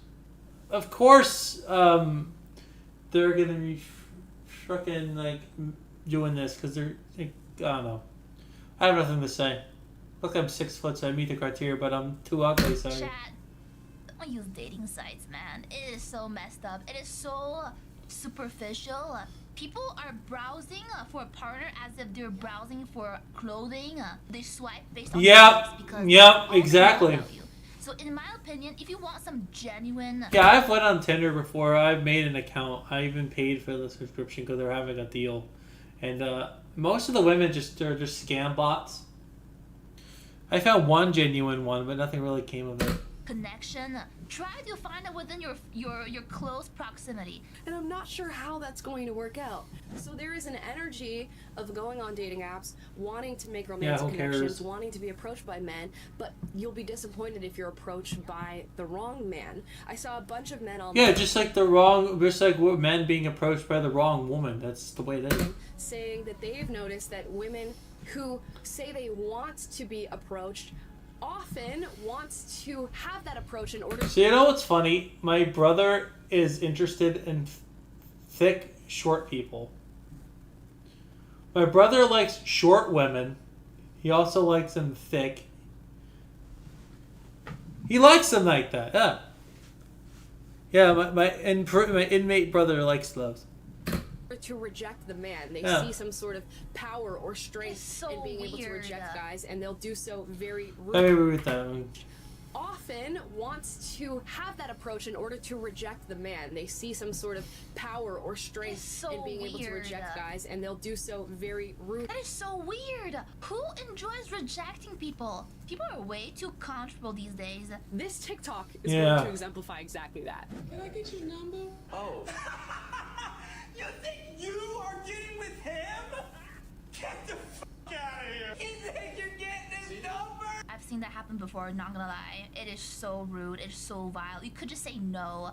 they're gonna be fucking like doing this because they're like, I don't know. I have nothing to say. Look, I'm 6 foot, so I meet the criteria, but I'm too ugly. Sorry. Chat, don't use dating sites, man. It is so messed up. It is so superficial. People are browsing for a partner as if they're browsing for clothing. They swipe based on looks because they only exactly. love you. So in my opinion, if you want some genuine... Yeah, I've went on Tinder before. I've made an account. I even paid for the subscription because they're having a deal. And most of the women are just scam bots. I found one genuine one, but nothing really came of it. Connection. Try to find it within your close proximity. And I'm not sure how that's going to work out. So there is an energy of going on dating apps, wanting to make romantic connections, wanting to be approached by men, but you'll be disappointed if you're approached by the wrong man. I saw a bunch of men online. Yeah, just like men being approached by the wrong woman. That's the way it is. Saying that they've noticed that women who say they want to be approached often wants to have that approach in order. So you know what's funny? My brother is interested in thick, short people. My brother likes short women. He also likes them thick. He likes them like that. Yeah. Yeah, my inmate brother likes those. To reject the man. They Yeah. see some sort of power or strength It's so in being able to weird. reject guys, and they'll do so very Let me read that. often wants to have that approach in order to reject the man. They see some sort of power or strength It's so in being able to weird. reject guys, and they'll do so very rude. That is so weird. Who enjoys rejecting people? People are way too comfortable these days. This TikTok is Yeah. going to exemplify exactly that. Can I get your number? Oh. You think you are getting with him? Get the fuck out of here. You think you're getting his number? I've seen that happen before, not gonna lie. It is so rude, it's so vile. You could just say no.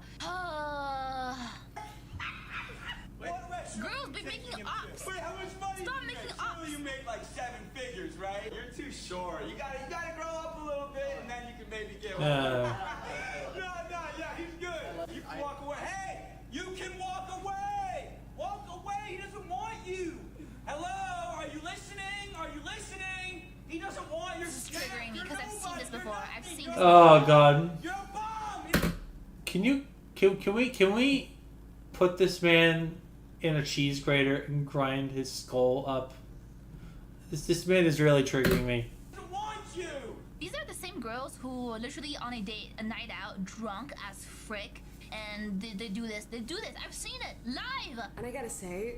Girls be making up. Wait, how much money Stop do you making make? up. Surely you make like 7 figures, right? You're too short. You gotta grow up a little bit, and then you can maybe get one. No, yeah, he's good. You can walk away. Hey, you can walk away. Walk away. He doesn't want you. Hello, are you listening? Are you listening? He doesn't want your. This is triggering me because I've seen this before. I've seen this. Oh God. You're a bomb. Can we put this man in a cheese grater and grind his skull up? This man is really triggering me. He doesn't want you. These are the same girls who literally on a date, a night out, drunk as frick, and they do this. They do this. I've seen it live. And I gotta say,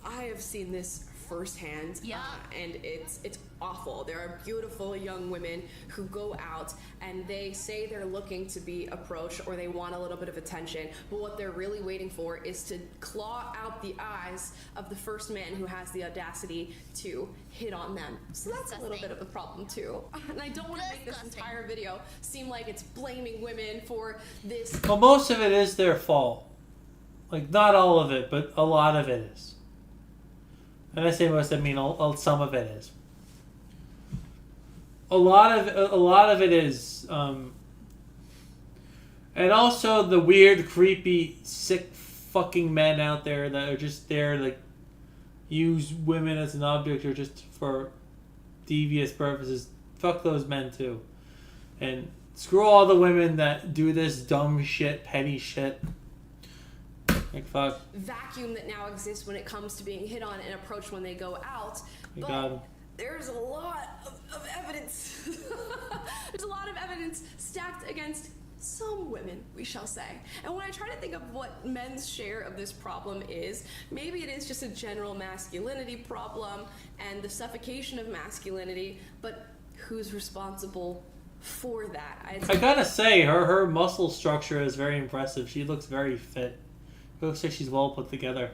I have seen this firsthand. Yeah. And it's awful. There are beautiful young women who go out and they say they're looking to be approached or they want a little bit of attention, but what they're really waiting for is to claw out the eyes of the first man who has the audacity to hit on them. So that's a little Disgusting. bit of a problem too. And I don't want to make this Disgusting. entire video seem like it's blaming women for this. Well, most of it is their fault. Like, not all of it, but a lot of it is. And I say most, I mean some of it is. A lot of it is, and also the weird, creepy, sick fucking men out there that are just there, like, use women as an object or just for devious purposes. Fuck those men too, and screw all the women that do this dumb shit, petty shit. Like, fuck. Vacuum that now exists when it comes to being hit on and approached when they go out. My But God. there's a lot of evidence. There's a lot of evidence stacked against some women, we shall say. And when I try to think of what men's share of this problem is, maybe it is just a general masculinity problem and the suffocation of masculinity, but who's responsible for that? I gotta say, her muscle structure is very impressive. She looks very fit. It looks like she's well put together.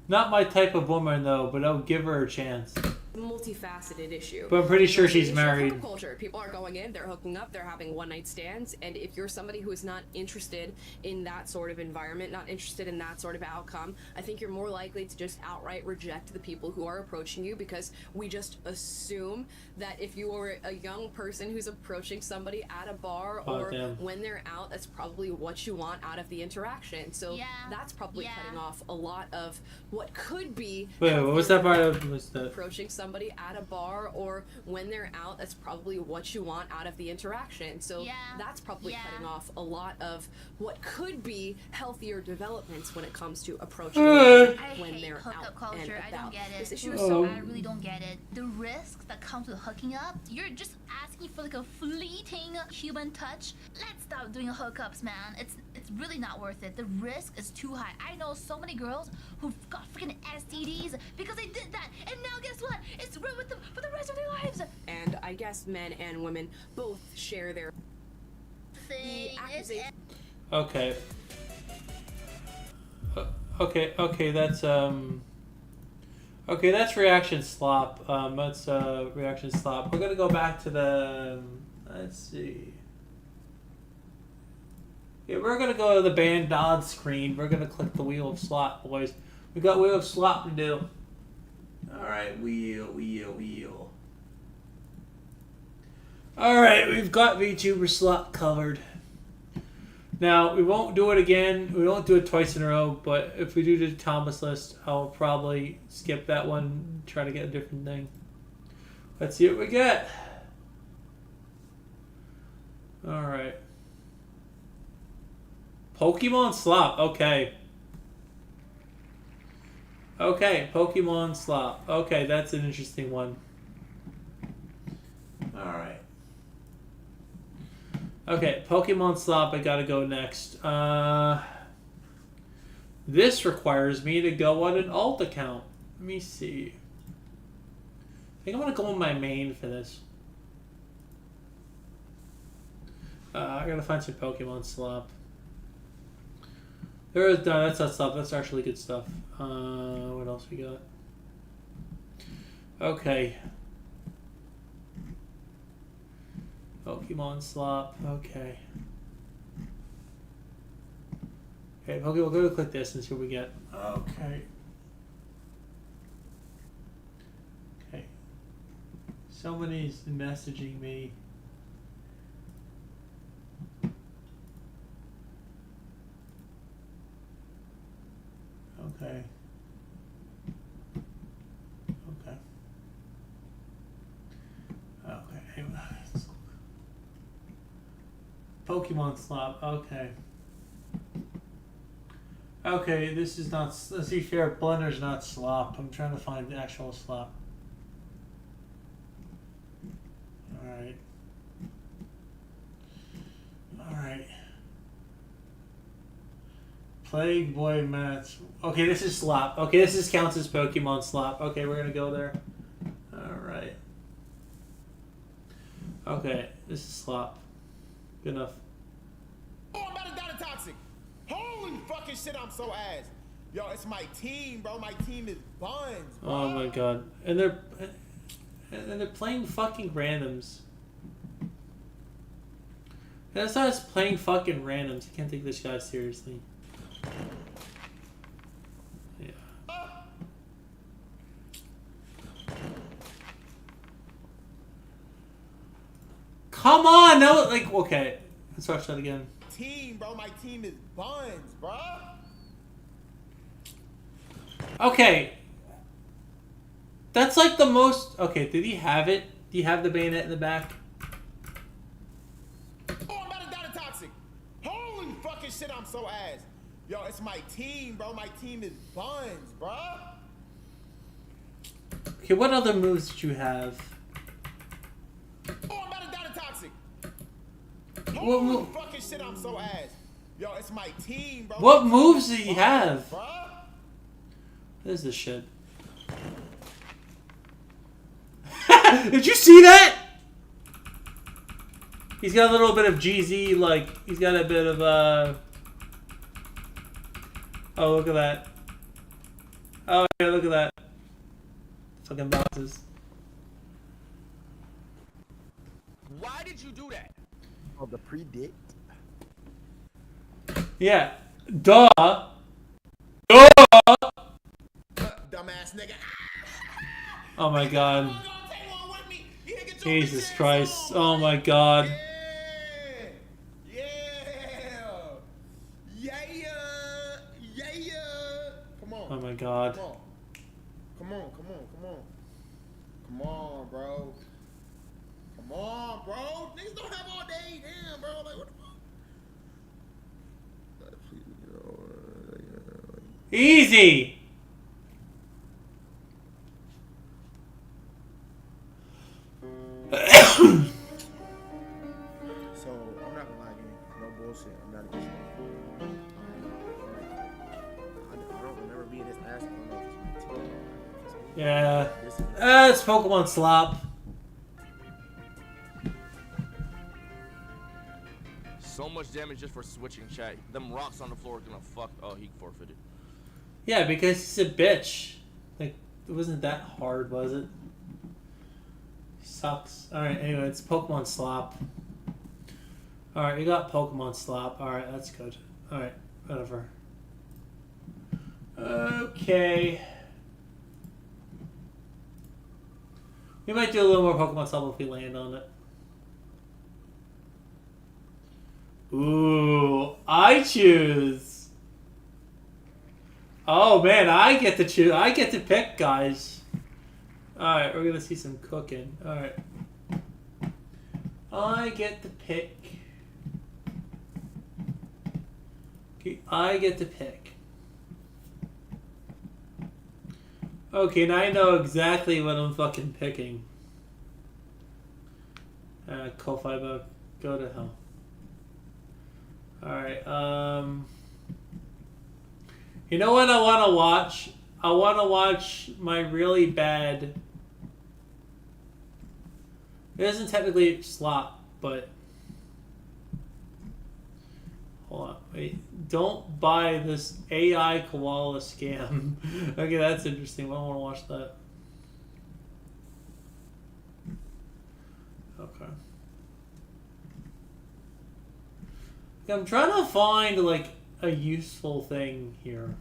Not my type of woman, though, but I'll give her a chance. Multifaceted issue. But I'm pretty sure she's It's a issue of married. hookup culture. People are going in, they're hooking up, they're having one-night stands, and if you're somebody who is not interested in that sort of environment, not interested in that sort of outcome, I think you're more likely to just outright reject the people who are approaching you, because we just assume that if you are a young person who's approaching somebody at a bar Oh, or damn. when they're out, that's probably what you want out of the interaction. So Yeah, that's probably yeah. cutting off a lot of what could be Wait, what was that part of? Was that? approaching somebody at a bar or when they're out, that's probably what you want out of the interaction. So Yeah, that's probably yeah. cutting off a lot of what could be healthier developments when it comes to approaching Uh. I when hate they're hookup out culture. and I don't about. get it. This issue is Oh. so I really don't get it. The risks that comes with hooking up, you're just asking for like a fleeting human touch. Let's stop doing hookups, man. It's really not worth it. The risk is too high. I know so many girls who've got freaking STDs because they did that, and now guess what? It's ruined with them for the rest of their lives. And I guess men and women both share their Thing. accusation. Okay. Okay, that's Okay, that's reaction slop. That's reaction slop. We're gonna go back to the. Let's see. Yeah, we're gonna go to the band Dodd screen. We're gonna click the wheel of slop, boys. We got wheel of slop to do. All right, wheel. Alright, we've got VTuber slot covered. Now, we won't do it again. We won't do it twice in a row, but if we do the Thomas list, I'll probably skip that one, try to get a different thing. Let's see what we get. Alright. Pokemon slop, okay. Okay, Pokemon slop. Okay, that's an interesting one. Alright. Okay, Pokemon slop, I gotta go next. This requires me to go on an alt account. Let me see. I think I want to go on my main for this. I gotta find some Pokemon slop. There is no, that's not slop. That's actually good stuff. What else we got? Okay. Pokemon slop. Okay. Okay, Pokemon. We'll go to click this and see what we get. Okay. Okay. Somebody's messaging me. Okay. Okay. Okay. Pokemon slop. Okay. Okay, this is not. Let's see, fair. Blunder's not slop. I'm trying to find the actual slop. Alright. Alright. Plague Boy Mats. Okay, this is slop. Okay, this counts as Pokemon slop. Okay, we're gonna go there. Alright. Okay, this is slop. Good enough. Oh, I'm about to die to toxic. Holy fucking shit, I'm so ass. Yo, it's my team, bro. My team is buns, bro. Oh my god. And they're playing fucking randoms. That's not us playing fucking randoms. I can't take this guy seriously. Yeah. Come on! No, like, okay. Let's watch that again. Team, bro. My team is buns, bro. Okay. That's like the most... Okay, did he have it? Do you have the bayonet in the back? Oh, I'm about to die to toxic. Holy fucking shit, I'm so ass. Yo, it's my team, bro. My team is buns, bro. Okay, what other moves did you have? Oh, I'm about to die to toxic. What Holy fucking shit, I'm so ass. Yo, it's my team, bro. What moves did he have? Bro. What is this shit? Did you see that? He's got a little bit of GZ, like, he's got a bit of, oh, look at that. Oh, yeah, look at that. Fucking boxes. Why did you do that? Oh, the predict? Yeah. Duh. Dumbass nigga. Oh my god. Jesus Christ. Oh my god. Yeah. Come on. Oh my god. Come on, bro. Come on, bro. Niggas don't have all day. Damn, bro. Like, what the fuck? Easy. So, I'm not gonna lie to you. No bullshit. I'm not against it. I don't remember being this ass. I don't know if it's my team. Yeah. It's Pokemon slop. So much damage just for switching chat. Them rocks on the floor are gonna fuck. Oh, he forfeited. Yeah, because he's a bitch. Like, it wasn't that hard, was it? Sucks. Alright, anyway, it's Pokemon slop. Alright, we got Pokemon slop. Alright, that's good. Alright, whatever. Okay. We might do a little more Pokemon slop if we land on it. Ooh, I choose. Oh man, I get to choose. I get to pick, guys. Alright, we're gonna see some cooking. Alright. I get to pick. Okay, I get to pick. Okay, now I know exactly what I'm fucking picking. Call 5 go to hell. Alright, you know what I want to watch? I want to watch my really bad... It isn't technically SLOP, but... Hold on, wait. Don't buy this AI koala scam. Okay, that's interesting. I want to watch that. Okay. I'm trying to find, like, a useful thing here.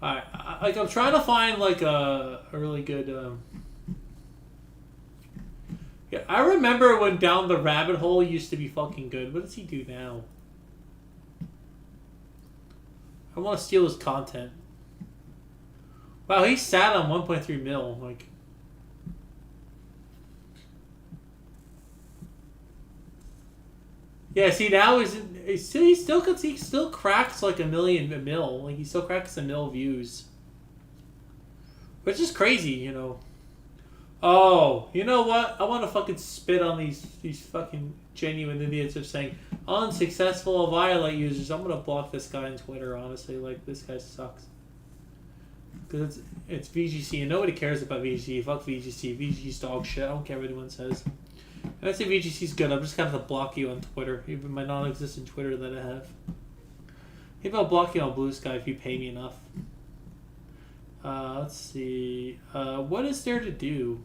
Alright, I'm trying to find, like, a really good, Yeah, I remember when Down the Rabbit Hole used to be fucking good. What does he do now? I want to steal his content. Wow, he sat on 1.3 mil, like... Yeah, see now he still cracks like a mil. Like he still cracks a mil views, which is crazy, you know. Oh, you know what? I want to fucking spit on these fucking genuine idiots of saying unsuccessful Violate users. I'm gonna block this guy on Twitter. Honestly, like this guy sucks. Because it's VGC and nobody cares about VGC. Fuck VGC. VGC's dog shit. I don't care what anyone says. If I say VGC's good, I'm just gonna have to block you on Twitter, even my non-existent Twitter that I have. Maybe I'll block you on Blue Sky if you pay me enough. Let's see. What is there to do?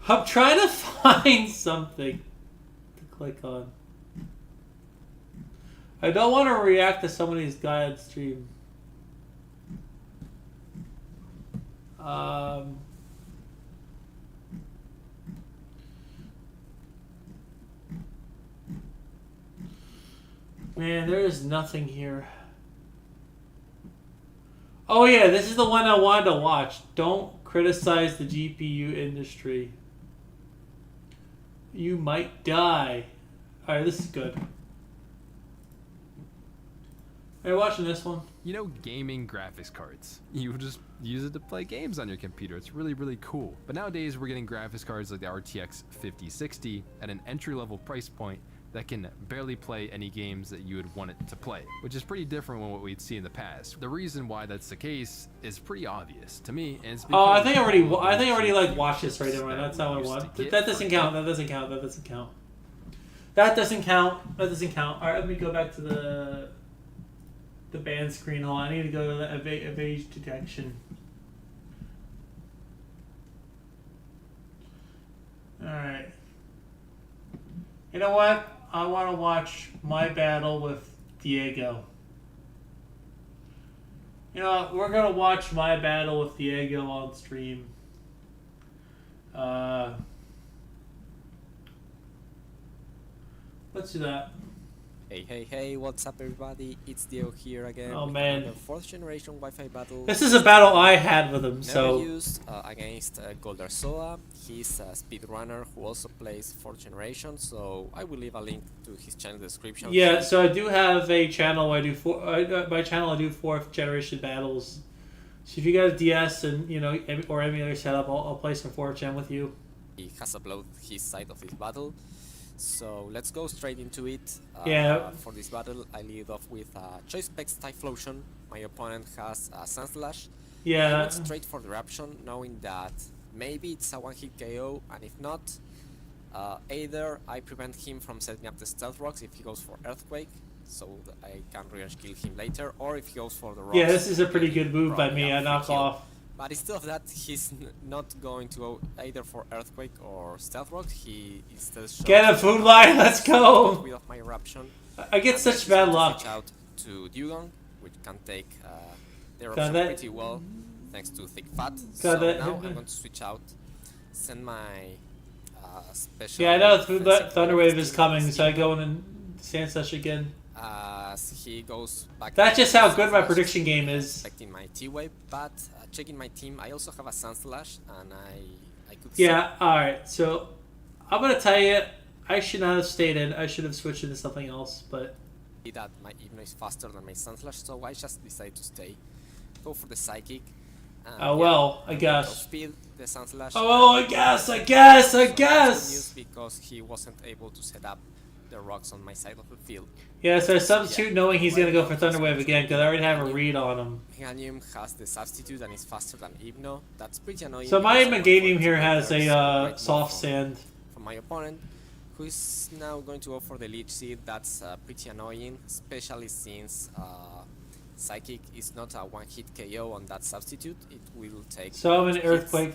I'm trying to find something to click on. I don't want to react to somebody's guy on stream. Man, there is nothing here. Oh yeah, this is the one I wanted to watch. Don't criticize the GPU industry. You might die. Alright, this is good. Are you watching this one? You know, gaming graphics cards. You just use it to play games on your computer. It's really, really cool. But nowadays, we're getting graphics cards like the RTX 5060 at an entry-level price point that can barely play any games that you would want it to play, which is pretty different from what we'd see in the past. The reason why that's the case is pretty obvious to me, and it's because I think I already like watched this right now. That's how I want. That doesn't count. That doesn't count. That doesn't count. That doesn't count. That doesn't count. All right, let me go back to the ban screen. Hold on, I need to go to the evade detection. All right. You know what? I want to watch my battle with Diego. You know what? We're going to watch my battle with Diego on stream. Let's do that. Hey, what's up everybody? It's Diego here again. Oh man. The 4th generation Wi-Fi battle. This is a battle I had with him, so... Never used against Goldarsoa. He's a speedrunner who also plays 4th generation, so I will leave a link to his channel description. Yeah, so I do have a channel where I do my channel I do 4th generation battles. So if you got a DS and, you know, or any other setup, I'll play some 4th gen with you. He has uploaded his side of his battle. So let's go straight into it. Yeah. For this battle, I lead off with Choice Specs Typhlosion. My opponent has a Sunslash. Yeah. I went straight for the Eruption, knowing that maybe it's a one-hit KO, and if not, either I prevent him from setting up the Stealth Rocks if he goes for Earthquake, so that I can revenge kill him later, or if he goes for the Rocks. Yeah, this is a pretty good move by me. I knock off But instead of that, he's not going to go either for Earthquake or Stealth Rock. He instead shows Get a food line, let's go! With of my eruption. I get such bad luck. Switch out to Dugong, which can take the Got eruption that. pretty well, thanks to Thick Fat. Got So that. now I'm going to switch out, send my special. Yeah, I know defensive Thunder Wave is team coming, as so I Evo, go in and Sand Slash again. As he goes back. That's to just how Sand good my Slash, prediction game is. Expecting my T-Wave, but checking my team, I also have a Sand Slash, and I could. Yeah, alright, so I'm gonna tell you, I should not have stayed in. I should have switched into something else, but. See that my Hypno is faster than my Sand Slash, so I just decided to stay. Go for the Psychic. Oh well, I guess. Speed the Sand Slash. Oh well, I guess. So that's good news because he wasn't able to set up the rocks on my side of the field. Yeah, so I substitute knowing he's gonna go for Thunder Wave again because I already have a read on him. Meganium has the substitute and is faster than Hypno. That's pretty annoying. So my because I Meganium want here to has reverse a right soft move sand. from my opponent, who is now going to go for the Leech Seed. That's pretty annoying, especially since Psychic is not a one-hit KO on that substitute. It will take. So I'm an hits. Earthquake.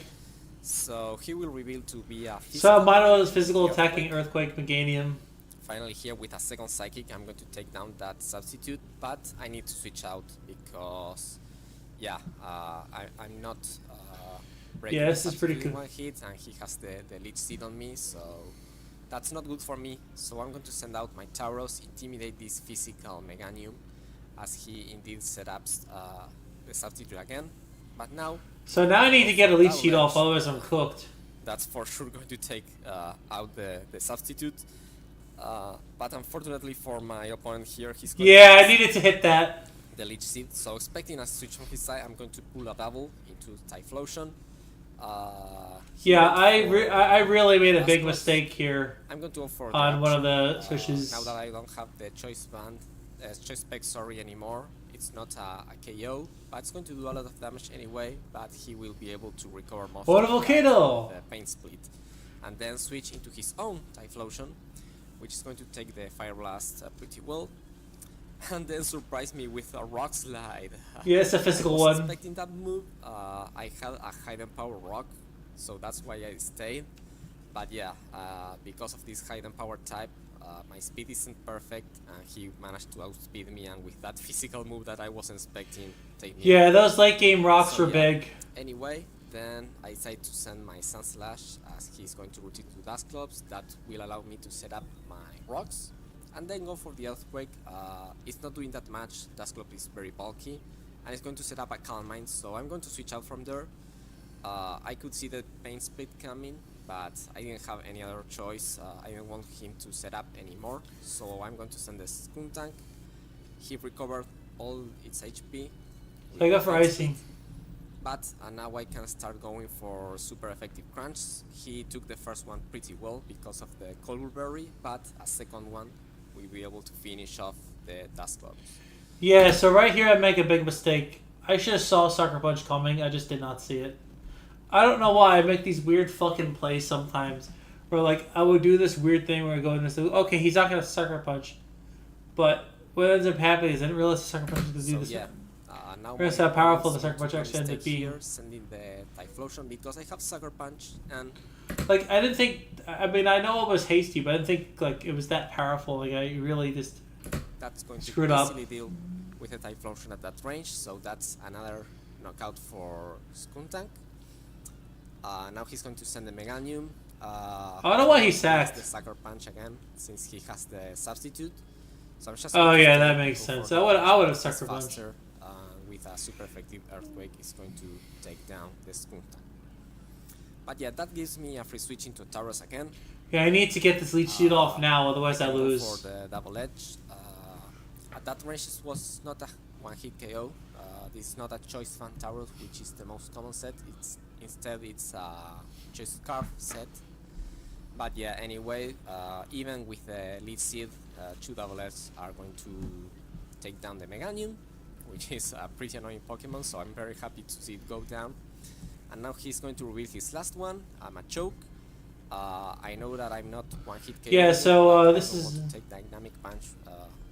So he will reveal to be a. So mine was physical attacking Earthquake Meganium. Finally here with a second Psychic, I'm going to take down that substitute, but I need to switch out because, yeah, I'm not breaking Yeah, the this is pretty substitute in cool. one hit, and he has the Leech Seed on me, so that's not good for me. So I'm going to send out my Tauros, intimidate this physical Meganium, as he indeed set up the substitute again. But now. So now I need to get a leech sheet off, otherwise I'm cooked. That's for sure going to take out the substitute. But unfortunately for my opponent here, he's going Yeah, to I needed to hit that. The Leech Seed. So expecting a switch from his side, I'm going to pull a double into Typhlosion. Yeah, I really made a big mistake here. I'm going to go for on one of the switches. Now that I don't have the choice band, choice spec anymore, it's not a KO, but it's going to do a lot of damage anyway. But he will be able to recover most What a of volcano! the Pain Split, and then switch into his own Typhlosion, which is going to take the Fire Blast pretty well, and then surprise me with a Rock Slide. Yeah, it's a physical I was one. expecting that move. I had a Hidden Power Rock, so that's why I stayed. But yeah, because of this Hidden Power type, my speed isn't perfect, and he managed to outspeed me, and with that physical move that I wasn't expecting, take me Yeah, out. those late game rocks So, were yeah. big. Anyway, then I decide to send my Sun Slash, as he's going to route it to Dust Clubs. That will allow me to set up my rocks, and then go for the Earthquake. It's not doing that much. Dust Club is very bulky, and it's going to set up a Calm Mind, so I'm going to switch out from there. I could see the Pain Split coming, but I didn't have any other choice. I didn't want him to set up anymore, so I'm going to send the Skuntank. He recovered all its HP. So I go for icing. But now I can start going for super effective crunch. He took the first one pretty well because of the Colberry, but a second one we'll be able to finish off the Dust Clubs. Yeah, so right here I make a big mistake. I should have saw Sucker Punch coming, I just did not see it. I don't know why I make these weird fucking plays sometimes. Where like, I would do this weird thing where I go into this, okay, he's not gonna Sucker Punch. But what ends up happening is I didn't realize the Sucker Punch was gonna do this. Yeah. Now Realize my how powerful the opponent's Sucker Punch going to actually ended up mistake being. here, sending the Typhlosion because I have Sucker Punch, and Like, I didn't think, I mean, I know it was hasty, but I didn't think, like, it was that powerful. Like, I really just that's going screwed to up. easily deal with a Typhlosion at that range, so that's another knockout for Skuntank. Now he's going to send the Meganium. I don't know why he sacked. The Sucker Punch again, since he has the substitute. So I'm just Oh going to yeah, stay that and makes go sense. for I would have it's Sucker Punch. faster, with a super effective Earthquake is going to take down the Skuntank. But yeah, that gives me a free switch into Tauros again. Yeah, I need to get this leech sheet off now, otherwise I can go lose. for the double edge. At that range, it was not a one-hit KO. This is not a choice fan Tauros, which is the most common set. Instead it's a choice scarf set. But yeah, anyway, even with the lead seed, 2 double edges are going to take down the Meganium, which is a pretty annoying Pokemon. So I'm very happy to see it go down. And now he's going to reveal his last one. I'm a choke. I know that I'm not one-hit KO. Yeah, so but this I is. don't want to take dynamic punch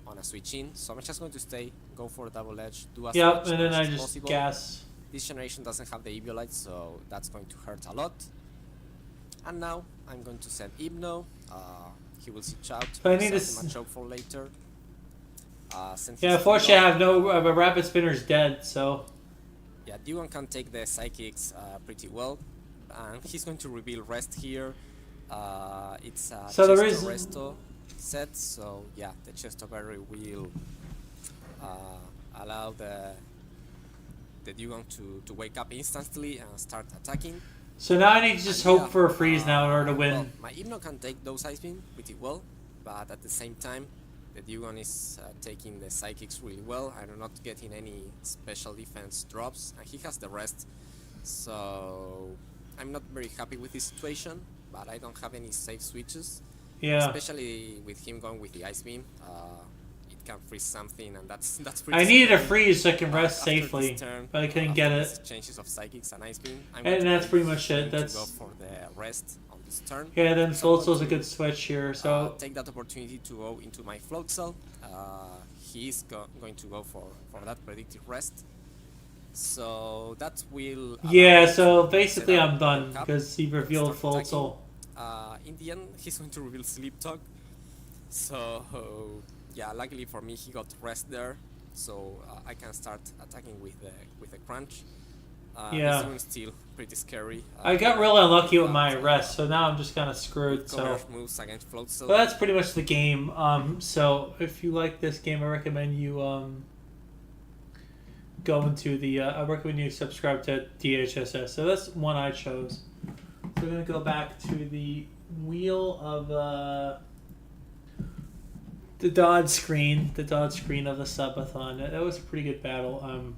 on a switch in, so I'm just going to stay, go for a double edge, do a Yep, switch and then as much I as just possible, gas. This generation doesn't have the Eviolite, so that's going to hurt a lot. And now I'm going to send Hypno. He will switch out. So I need to something choke for later. Yeah, unfortunately I have no rapid spinner's dead, so yeah, Dugan can take the psychics pretty well, and he's going to reveal rest here. It's a so there Chesto is Resto set, so yeah, the Chesto Berry will allow the Dugan to wake up instantly and start attacking. So now I need to just hope for a freeze now in order to win. Well, my Hypno can take those Ice Beam pretty well, but at the same time, the Dugan is taking the Psychics really well. I'm not getting any special defense drops, and he has the rest. So I'm not very happy with this situation, but I don't have any safe switches. Yeah. Especially with him going with the Ice Beam. It can freeze something, and that's pretty I needed a scary. freeze so I can rest After safely, this turn, but I couldn't get after it. these changes of Psychics and Ice Beam, And that's pretty much it. going to That's go for the rest on this turn. yeah. Then So I'm Float going Cell's a to, good switch here. So take that opportunity to go into my Float Cell. He's going to go for that predictive rest. So that will allow yeah. me So to basically set up I'm done Cup, because he revealed start Float attacking. Cell. In the end, he's going to reveal Sleep Talk. So yeah, luckily for me, he got rest there, so I can start attacking with the crunch. Yeah. This one's still pretty scary. I got really unlucky with my rest, so now I'm just kind of screwed. So moves against Float Cell. well, that's pretty much the game. So if you like this game, I recommend you go into the. I recommend you subscribe to DHSS. So that's one I chose. So we're gonna go back to the wheel of the Dodd screen of the subathon. That was a pretty good battle.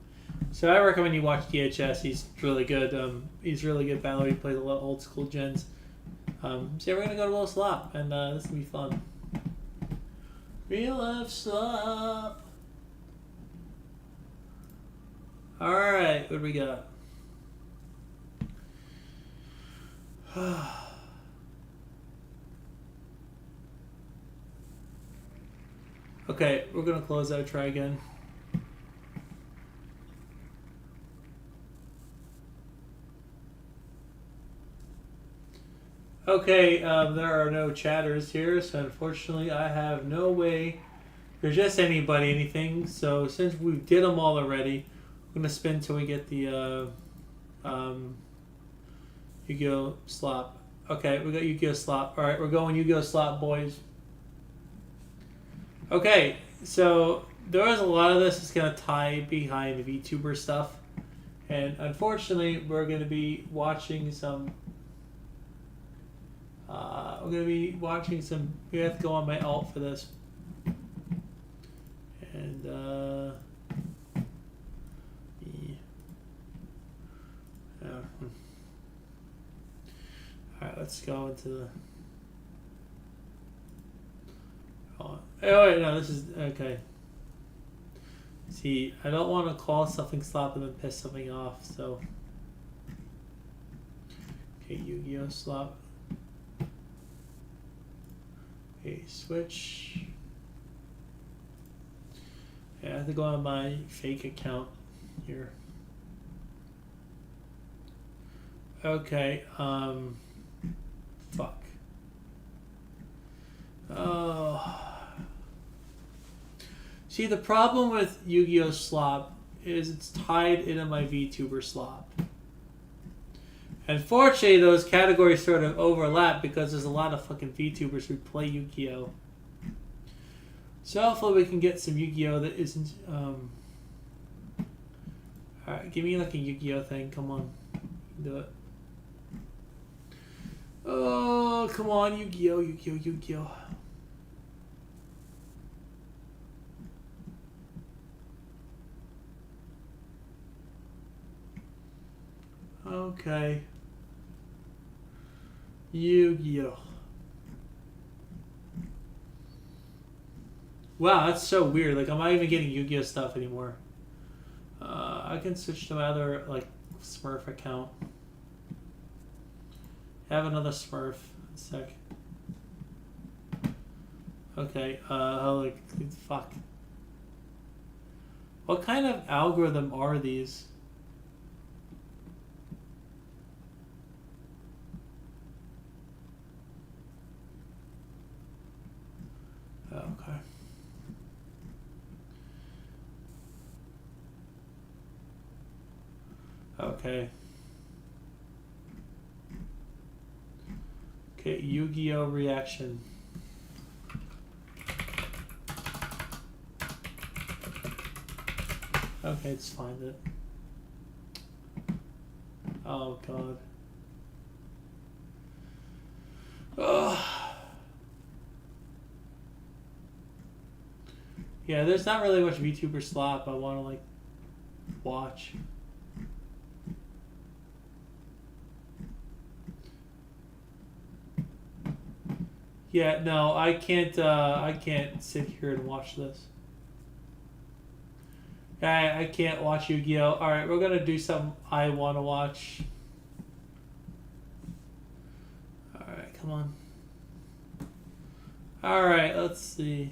So I recommend you watch DHS. He's really good. He's really good battler. He plays a lot of old school gens. So yeah, we're gonna go to Wheel of Slop, and this is gonna be fun. Wheel of Slop. All right, what do we got? Okay, we're gonna close out. Try again. Okay, there are no chatters here, so unfortunately I have no way to just anybody anything. So since we did them all already, we're gonna spin till we get the Yu-Gi-Oh! Slop. Okay, we got Yu-Gi-Oh! Slop. Alright, we're going Yu-Gi-Oh! Slop, boys. Okay, so there is a lot of this that's gonna tie behind VTuber stuff. And unfortunately we're gonna be watching some we have to go on my alt for this. And alright, let's go into the oh wait, no, this is okay. See, I don't want to call something slop and then piss something off, so okay, Yu-Gi-Oh! Slop. Okay, switch. Yeah, I have to go on my fake account here. Okay, fuck. Oh. See, the problem with Yu-Gi-Oh! Slop is it's tied into my VTuber Slop. Unfortunately, those categories sort of overlap because there's a lot of fucking VTubers who play Yu-Gi-Oh! So hopefully we can get some Yu-Gi-Oh! That isn't, Alright, give me like a Yu-Gi-Oh! Thing, come on. Do it. Oh, come on, Yu-Gi-Oh! Yu-Gi-Oh! Yu-Gi-Oh! Okay. Yu-Gi-Oh! Wow, that's so weird. Like, I'm not even getting Yu-Gi-Oh! Stuff anymore. I can switch to my other, like, Smurf account. Have another Smurf. One sec. Okay, like, fuck. What kind of algorithm are these? Okay. Okay, Yu-Gi-Oh! Reaction. Okay, let's find it. Oh, God. Ugh. Yeah, there's not really much VTuber slop I want to, like, watch. Yeah, no, I can't sit here and watch this. I can't watch Yu-Gi-Oh! Alright, we're gonna do something I want to watch. Alright, come on. Alright, let's see.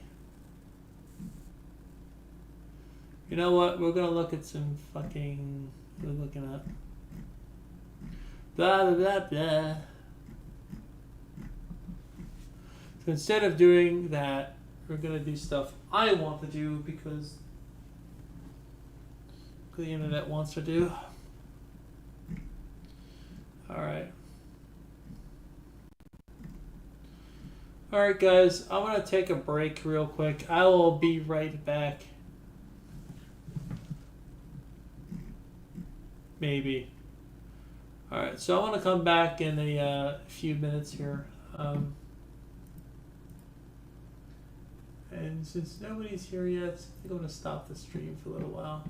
You know what? We're gonna look at some fucking... What are we looking at? Blah, blah, blah, blah. So instead of doing that, we're gonna do stuff I want to do because the internet wants to do. Alright. Alright guys, I'm gonna take a break real quick. I will be right back. Maybe. Alright, so I'm gonna come back in a few minutes here. And since nobody's here yet, I think I'm gonna stop the stream for a little while.